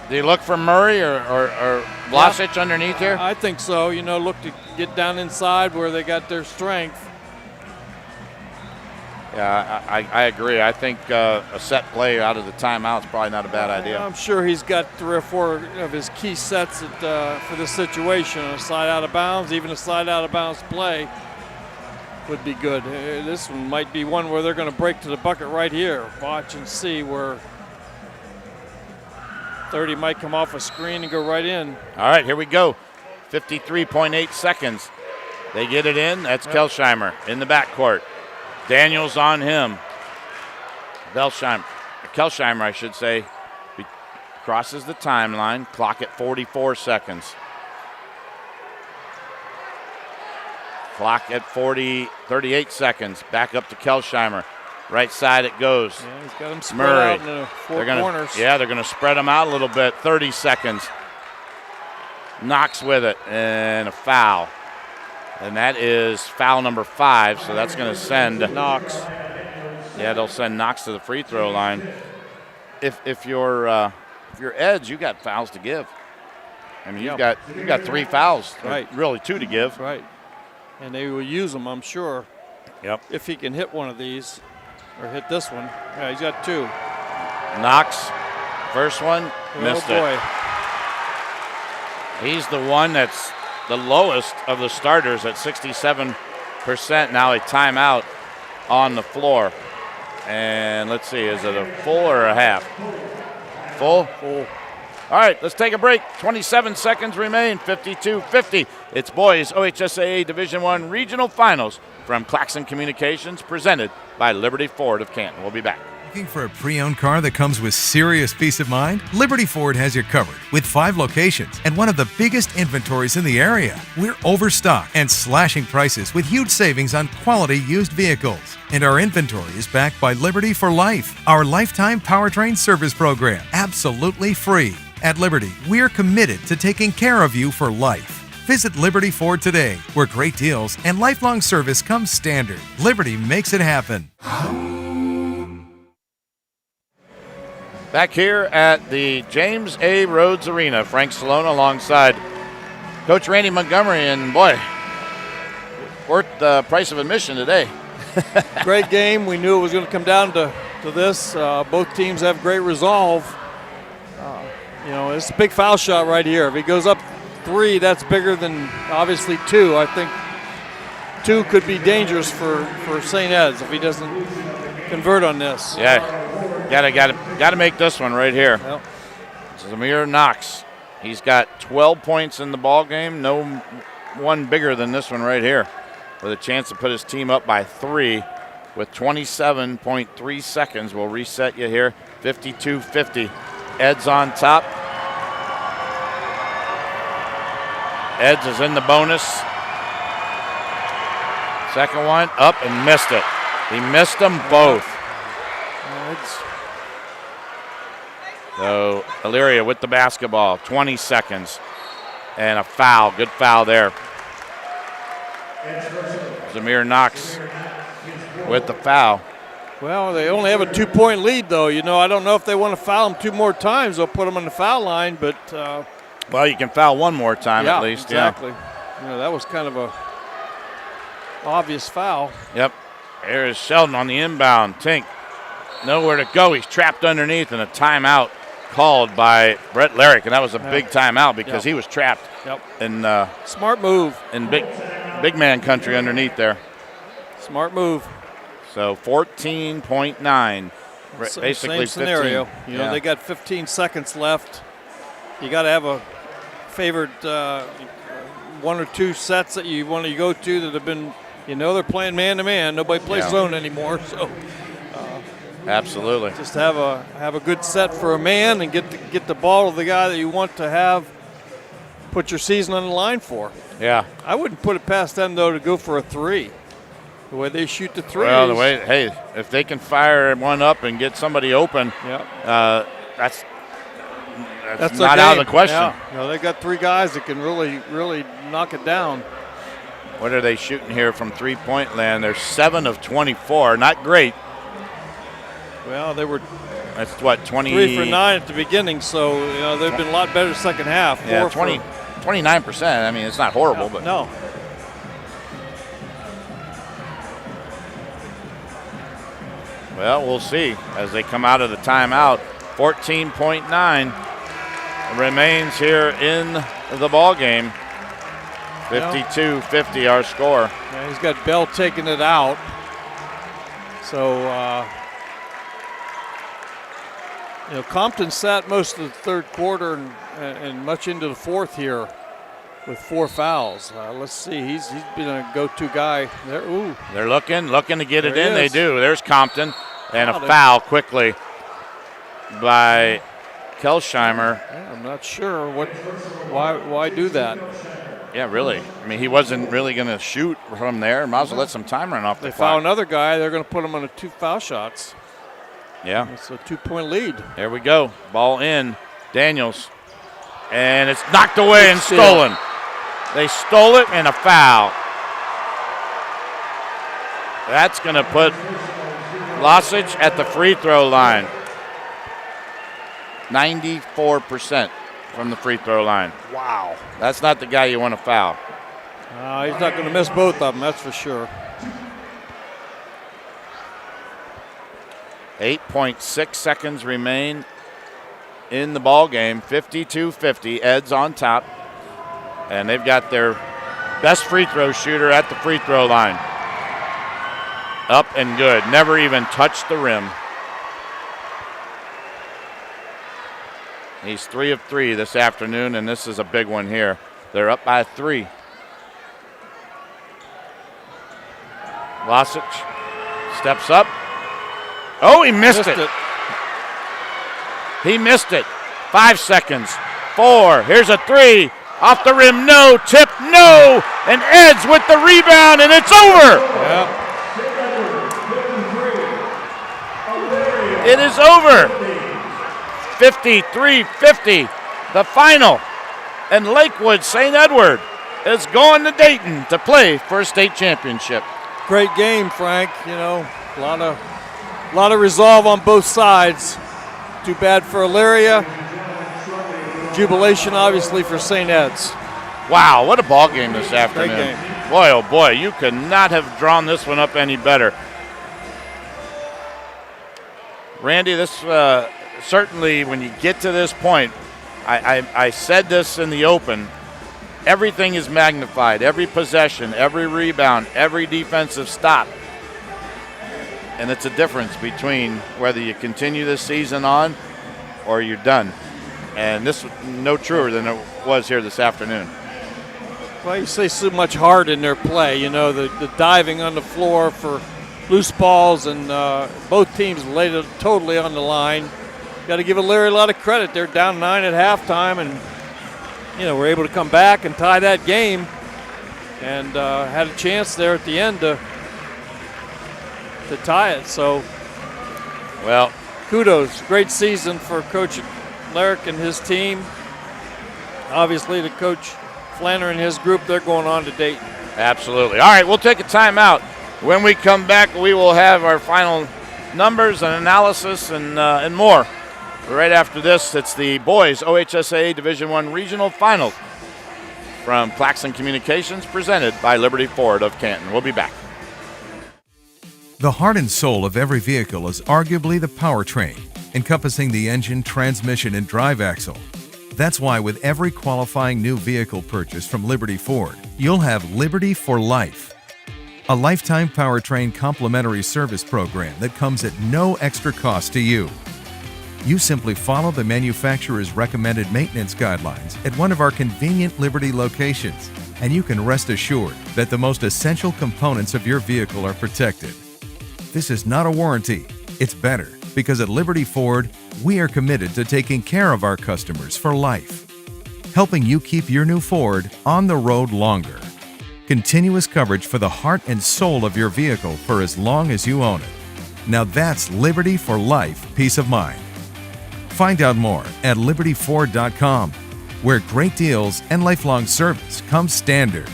do you look for Murray or Vlasic underneath here? I think so. Look to get down inside where they got their strength. Yeah, I agree. I think a set play out of the timeout is probably not a bad idea. I'm sure he's got 3 or 4 of his key sets for this situation. A slide out of bounds, even a slide out of bounds play would be good. This one might be one where they're going to break to the bucket right here. Watch and see where 30 might come off a screen and go right in. All right, here we go. 53.8 seconds. They get it in. That's Kelsheimer in the backcourt. Daniels on him. Kelsheimer, I should say, crosses the timeline. Clock at 44 seconds. Clock at 38 seconds. Back up to Kelsheimer. Right side it goes. Yeah, he's got them spread out in the 4 corners. Yeah, they're going to spread them out a little bit. 30 seconds. Knox with it, and a foul. And that is foul number 5, so that's going to send Knox. Yeah, they'll send Knox to the free throw line. If you're Eds, you got fouls to give. I mean, you've got 3 fouls, right? Really 2 to give, right? And they will use them, I'm sure. Yep. If he can hit one of these, or hit this one. Yeah, he's got 2. Knox, first one, missed it. He's the one that's the lowest of the starters at 67%. Now a timeout on the floor. And let's see, is it a full or a half? Full? Full. All right, let's take a break. 27 seconds remain, 52-50. It's boys OHSAA Division I Regional Finals from Claxon Communications, presented by Liberty Ford of Canton. We'll be back. Looking for a pre-owned car that comes with serious peace of mind? Liberty Ford has you covered with 5 locations and one of the biggest inventories in the area. We're overstocked and slashing prices with huge savings on quality used vehicles. And our inventory is backed by Liberty for Life, our lifetime powertrain service program, absolutely free. At Liberty, we're committed to taking care of you for life. Visit Liberty Ford today, where great deals and lifelong service come standard. Liberty makes it happen. Back here at the James A. Rhodes Arena, Frank Cilona alongside Coach Randy Montgomery, and boy, worth the price of admission today. Great game. We knew it was going to come down to this. Both teams have great resolve. It's a big foul shot right here. If he goes up 3, that's bigger than obviously 2. I think 2 could be dangerous for St. Ed's if he doesn't convert on this. Yeah. Got to make this one right here. Yep. Zamir Knox. He's got 12 points in the ball game. No one bigger than this one right here, with a chance to put his team up by 3 with 27.3 seconds. We'll reset you here. 52-50. Eds on top. Eds is in the bonus. Second one up and missed it. He missed them both. So Elyria with the basketball, 20 seconds, and a foul. Good foul there. Zamir Knox with the foul. Well, they only have a 2-point lead, though. I don't know if they want to foul him 2 more times. They'll put him on the foul line, but well, you can foul 1 more time at least. Exactly. Yeah. That was kind of a obvious foul. Yep. There is Sheldon on the inbound. Tink, nowhere to go. He's trapped underneath, and a timeout called by Brett Larrick, and that was a big timeout because he was trapped. Yep. In smart move in big man country underneath there. Smart move. So 14.9 basically same scenario. 15. You know, they got 15 seconds left. You got to have a favored one or two sets that you want to go to that have been, you know, they're playing man-to-man. Nobody plays zone anymore, so. Absolutely. Just have a good set for a man and get the ball to the guy that you want to have put your season on the line for. Yeah. I wouldn't put it past them, though, to go for a three. The way they shoot the threes. Well, hey, if they can fire one up and get somebody open, that's not out of the question. Yeah. You know, they got three guys that can really knock it down. What are they shooting here from three-point land? They're 7 of 24. Not great. Well, they were. That's what, 20. 3 for 9 at the beginning, so you know they've been a lot better second half. Yeah, 29%. I mean, it's not horrible, but no. Well, we'll see as they come out of the timeout. 14.9 remains here in the ball game. 52-50 our score. Yeah, he's got Bell taking it out. So, you know, Compton sat most of the third quarter and much into the fourth here with 4 fouls. Let's see. He's been a go-to guy there. Ooh. They're looking to get it in. He They is. do. There's Compton. And a foul quickly by Kelsheimer. Yeah, I'm not sure why do that. Yeah, really. I mean, he wasn't really going to shoot from there. Might as well let some time run off the They clock. foul another guy. They're going to put him on 2 foul shots. Yeah. It's a 2-point lead. There we go. Ball in. Daniels. And it's knocked away and stolen. They stole it and a foul. That's going to put Losich at the free throw line. 94% from the free throw line. Wow. That's not the guy you want to foul. He's not going to miss both of them, that's for sure. 8.6 seconds remain in the ball game. 52-50. Ed's on top. And they've got their best free throw shooter at the free throw line. Up and good. Never even touched the rim. He's 3 of 3 this afternoon, and this is a big one here. They're up by 3. Losich steps up. Oh, he missed it. He missed it. 5 seconds. 4. Here's a 3. Off the rim, no. Tip, no. And Ed's with the rebound, and it's over. Yep. It is over. 53-50, the final. And Lakewood St. Edward is going to Dayton to play for a state championship. Great game, Frank. You know, a lot of resolve on both sides. Too bad for Elyria. Jubilation, obviously, for St. Ed's. Wow, what a ball game this afternoon. Great game. Boy, oh boy, you could not have drawn this one up any better. Randy, this certainly, when you get to this point, I said this in the open, everything is magnified. Every possession, every rebound, every defensive stop. And it's a difference between whether you continue this season on or you're done. And this was no truer than it was here this afternoon. Well, you say so much heart in their play. You know, the diving on the floor for loose balls, and both teams laid it totally on the line. Got to give Elyria a lot of credit. They're down 9 at halftime, and you know, were able to come back and tie that game, and had a chance there at the end to tie it. So, well, kudos. Great season for Coach Larrick and his team. Obviously, to Coach Flanner and his group, they're going on to Dayton. Absolutely. All right, we'll take a timeout. When we come back, we will have our final numbers and analysis and more. Right after this, it's the boys OHSAA Division I Regional Final from Claxon Communications, presented by Liberty Ford of Canton. We'll be back. The heart and soul of every vehicle is arguably the powertrain, encompassing the engine, transmission, and drive axle. That's why with every qualifying new vehicle purchase from Liberty Ford, you'll have Liberty for life. a lifetime powertrain complimentary service program that comes at no extra cost to you. You simply follow the manufacturer's recommended maintenance guidelines at one of our convenient Liberty locations, and you can rest assured that the most essential components of your vehicle are protected. This is not a warranty, it's better, because at Liberty Ford, we are committed to taking care of our customers for life, helping you keep your new Ford on the road longer. Continuous coverage for the heart and soul of your vehicle for as long as you own it. Now that's Liberty for Life peace of mind. Find out more at libertyford.com, where great deals and lifelong service come standard.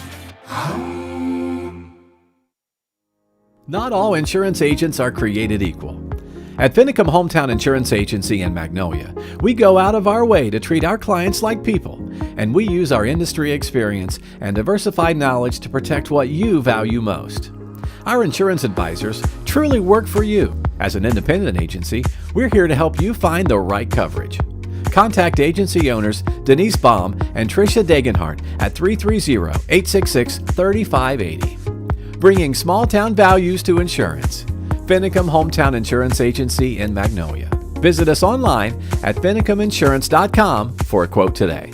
Not all insurance agents are created equal. At Finicum Hometown Insurance Agency in Magnolia, we go out of our way to treat our clients like people, and we use our industry experience and diversified knowledge to protect what you value most. Our insurance advisors truly work for you. As an independent agency, we're here to help you find the right coverage. Contact agency owners Denise Baum and Tricia Degenhardt at 330-866-3580. Bringing small-town values to insurance. Finicum Hometown Insurance Agency in Magnolia. Visit us online at finicuminsurance.com for a quote today.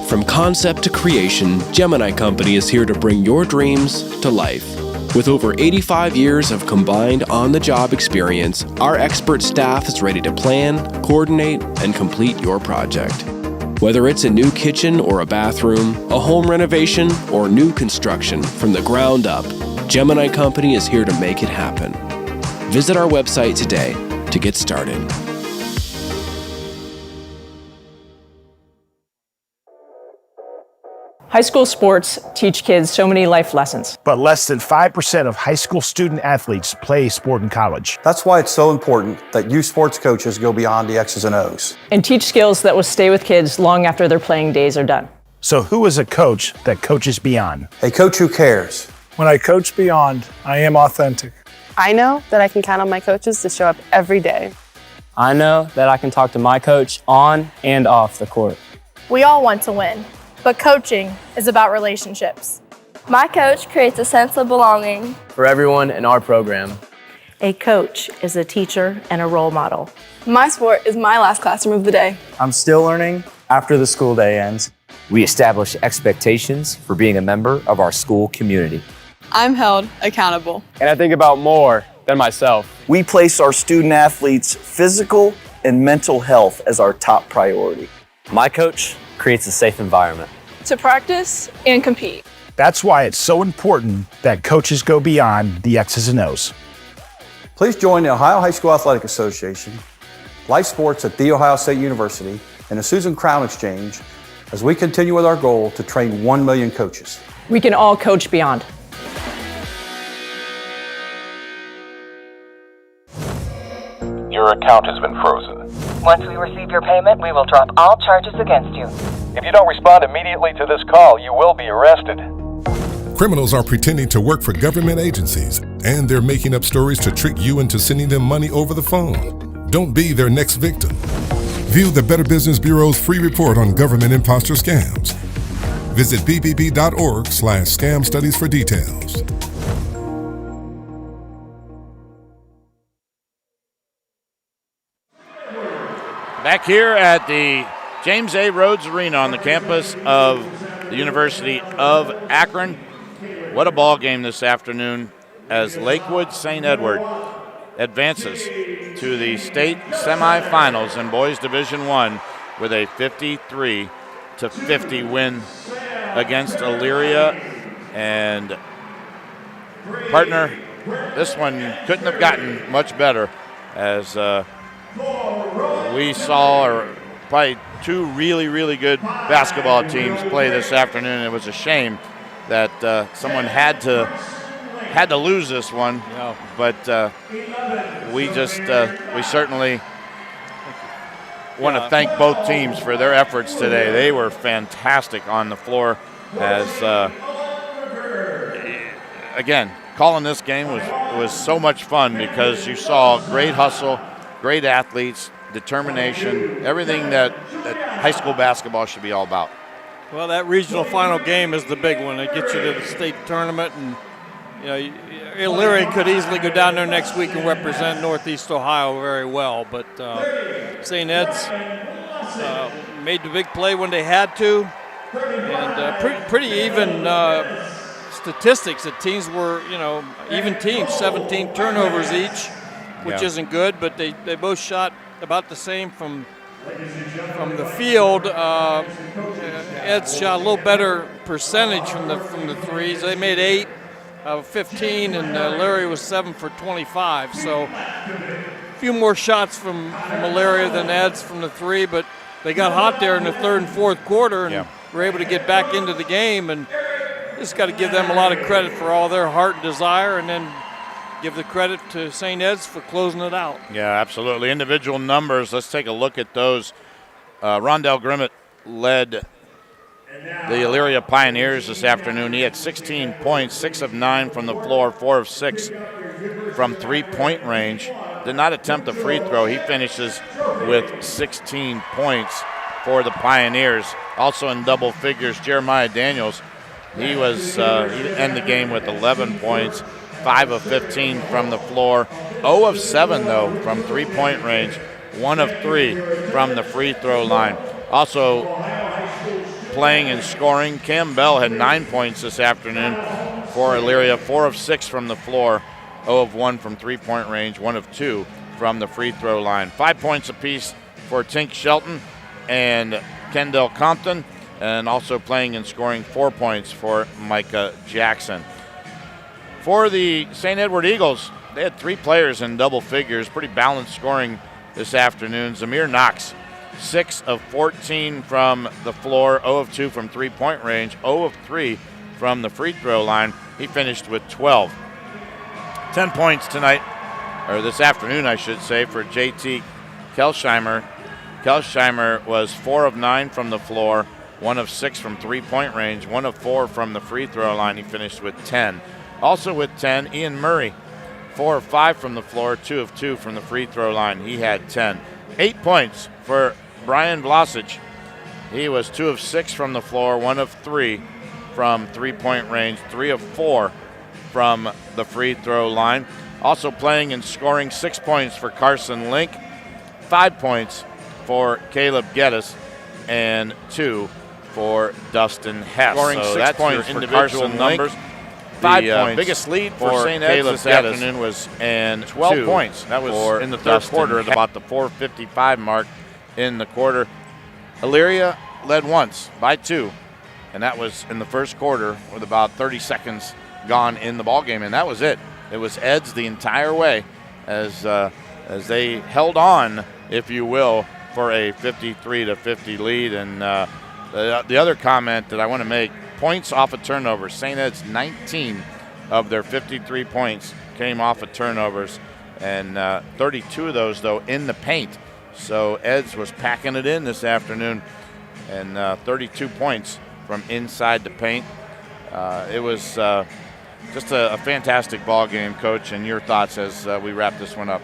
From concept to creation, Gemini Company is here to bring your dreams to life. With over 85 years of combined on-the-job experience, our expert staff is ready to plan, coordinate, and complete your project. Whether it's a new kitchen or a bathroom, a home renovation, or new construction from the ground up, Gemini Company is here to make it happen. Visit our website today to get started. High school sports teach kids so many life lessons. But less than 5% of high school student athletes play sport in college. That's why it's so important that you sports coaches go beyond the X's and O's. And teach skills that will stay with kids long after their playing days are done. So who is a coach that coaches beyond? A coach who cares. When I coach beyond, I am authentic. I know that I can count on my coaches to show up every day. I know that I can talk to my coach on and off the court. We all want to win, but coaching is about relationships. My coach creates a sense of belonging for everyone in our program. A coach is a teacher and a role model. My sport is my last classroom of the day. I'm still learning after the school day ends. We establish expectations for being a member of our school community. I'm held accountable. And I think about more than myself. We place our student athletes' physical and mental health as our top priority. My coach creates a safe environment to practice and compete. That's why it's so important that coaches go beyond the X's and O's. Please join the Ohio High School Athletic Association, Life Sports at The Ohio State University, and the Susan Crown Exchange as we continue with our goal to train 1 million coaches. We can all coach beyond. Your account has been frozen. Once we receive your payment, we will drop all charges against you. If you don't respond immediately to this call, you will be arrested. Criminals are pretending to work for government agencies, and they're making up stories to trick you into sending them money over the phone. Don't be their next victim. View the Better Business Bureau's free report on government imposter scams. Visit bbb.org/scam studies for details. Back here at the James A. Rhodes Arena on the campus of the University of Akron. What a ball game this afternoon as Lakewood St. Edward advances to the state semifinals in Boys Division I with a 53-50 win against Elyria. And partner, this one couldn't have gotten much better as we saw probably two really, really good basketball teams play this afternoon. It was a shame that someone had to lose this one, but we certainly want to thank both teams for their efforts today. They were fantastic on the floor as, again, calling this game was so much fun because you saw great hustle, great athletes, determination, everything that high school basketball should be all about. Well, that regional final game is the big one. It gets you to the state tournament, and Elyria could easily go down there next week and represent Northeast Ohio very well. But St. Ed's made the big play when they had to, and pretty even statistics. The teams were, even teams, 17 turnovers each, which isn't good. But they both shot about the same from the field. Ed's shot a little better percentage from the threes. They made 8 of 15, and Elyria was 7 for 25. So a few more shots from Elyria than Ed's from the three, but they got hot there in the third and fourth quarter and were able to get back into the game. And just got to give them a lot of credit for all their heart and desire, and then give the credit to St. Ed's for closing it out. Yeah, absolutely. Individual numbers, let's take a look at those. Rondell Grimmett led the Elyria Pioneers this afternoon. He had 16 points, 6 of 9 from the floor, 4 of 6 from three-point range. Did not attempt a free throw. He finishes with 16 points for the Pioneers. Also in double figures, Jeremiah Daniels. He ended the game with 11 points, 5 of 15 from the floor, 0 of 7, though, from three-point range, 1 of 3 from the free throw line. Also playing and scoring, Cam Bell had 9 points this afternoon for Elyria, 4 of 6 from the floor, 0 of 1 from three-point range, 1 of 2 from the free throw line. 5 points apiece for Tink Shelton and Kendall Compton, and also playing and scoring 4 points for Micah Jackson. For the St. Edward Eagles, they had 3 players in double figures, pretty balanced scoring this afternoon. Zamir Knox, 6 of 14 from the floor, 0 of 2 from three-point range, 0 of 3 from the free throw line. He finished with 12. 10 points tonight, or this afternoon, I should say, for JT Kelsheimer. Kelsheimer was 4 of 9 from the floor, 1 of 6 from three-point range, 1 of 4 from the free throw line. He finished with 10. Also with 10, Ian Murray, 4 of 5 from the floor, 2 of 2 from the free throw line. He had 10. 8 points for Brian Vlasic. He was 2 of 6 from the floor, 1 of 3 from three-point range, 3 of 4 from the free throw line. Also playing and scoring 6 points for Carson Link, 5 points for Caleb Geddes, and 2 for Dustin Hess. Scoring so 6 that's points your for individual Carson numbers. Link. 5 The points. biggest lead for St. Ed's Caleb this Geddes afternoon was and 12 points. That was for in the third Dustin quarter at about the 4:55 mark in the quarter. Elyria led once by 2, and that was in the first quarter with about 30 seconds gone in the ballgame, and that was it. It was Ed's the entire way as they held on, if you will, for a 53-50 lead. And the other comment that I want to make, points off of turnovers. St. Ed's 19 of their 53 points came off of turnovers, and 32 of those, though, in the paint. So Ed's was packing it in this afternoon, and 32 points from inside the paint. It was just a fantastic ball game, Coach, and your thoughts as we wrap this one up.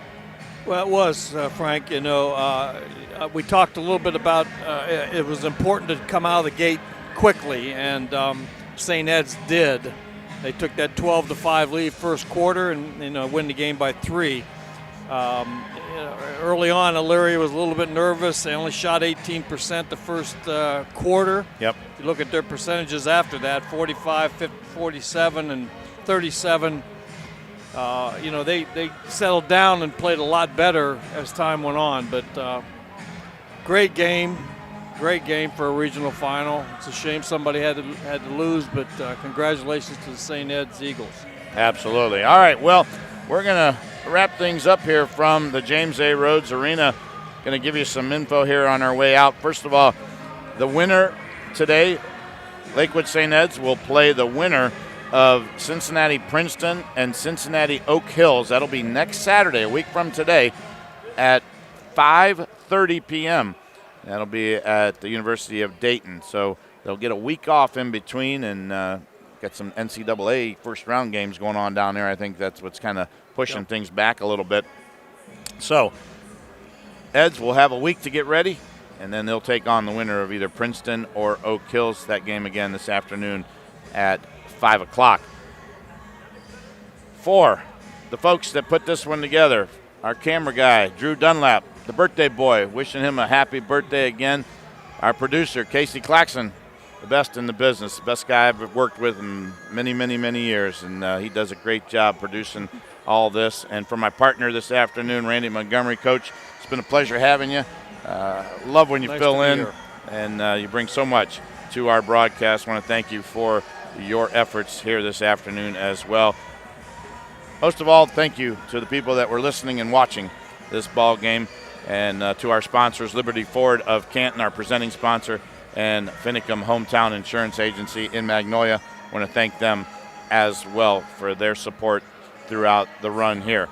Well, it was, Frank. We talked a little bit about it was important to come out of the gate quickly, and St. Ed's did. They took that 12-5 lead first quarter and win the game by 3. Early on, Elyria was a little bit nervous. They only shot 18% the first quarter. Yep. You look at their percentages after that, 45, 50, 47, and 37. They settled down and played a lot better as time went on. But great game for a regional final. It's a shame somebody had to lose, but congratulations to the St. Ed's Eagles. Absolutely. All right, well, we're going to wrap things up here from the James A. Rhodes Arena. Going to give you some info here on our way out. First of all, the winner today, Lakewood St. Ed's, will play the winner of Cincinnati Princeton and Cincinnati Oak Hills. That'll be next Saturday, a week from today, at 5:30 p.m. That'll be at the University of Dayton. So they'll get a week off in between and get some NCAA first-round games going on down there. I think that's what's kind of pushing things back a little bit. So Eds will have a week to get ready, and then they'll take on the winner of either Princeton or Oak Hills. That game again this afternoon at 5 o'clock. For the folks that put this one together, our camera guy, Drew Dunlap, the birthday boy, wishing him a happy birthday again. Our producer, Casey Claxon, the best in the business, the best guy I've worked with in many, many, many years, and he does a great job producing all this. And for my partner this afternoon, Randy Montgomery, Coach, it's been a pleasure having you. Love when you fill in, and you bring so much to our broadcast. I want to thank you for your efforts here this afternoon as well. Most of all, thank you to the people that were listening and watching this ball game, and to our sponsors, Liberty Ford of Canton, our presenting sponsor, and Finicum Hometown Insurance Agency in Magnolia. I want to thank them as well for their support throughout the run here.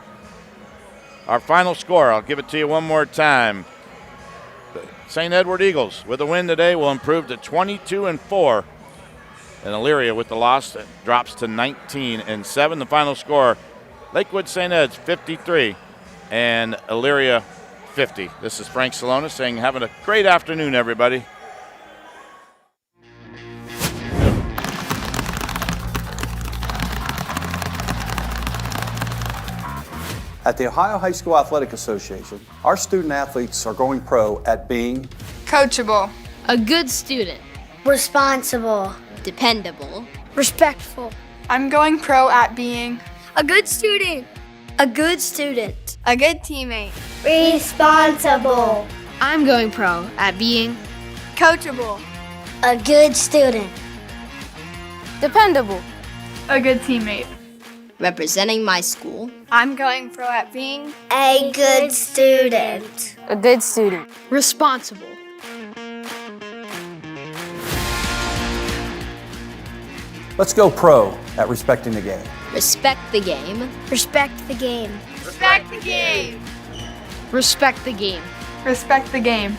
Our final score, I'll give it to you one more time. The St. Edward Eagles with a win today will improve to 22-4. And Elyria with the loss drops to 19-7. The final score, Lakewood St. Ed's 53 and Elyria 50. This is Frank Cilona saying having a great afternoon, everybody. At the Ohio High School Athletic Association, our student athletes are going pro at being coachable, a good student, responsible, dependable, respectful. I'm going pro at being a good student, a good student, a good teammate, responsible. I'm going pro at being coachable, a good student, Dependable, a good teammate. representing my school. I'm going pro at being a good student, a good student, Responsible. Let's go pro at respecting the game. Respect the game. respect the game, respect the game, Respect the game. respect the game.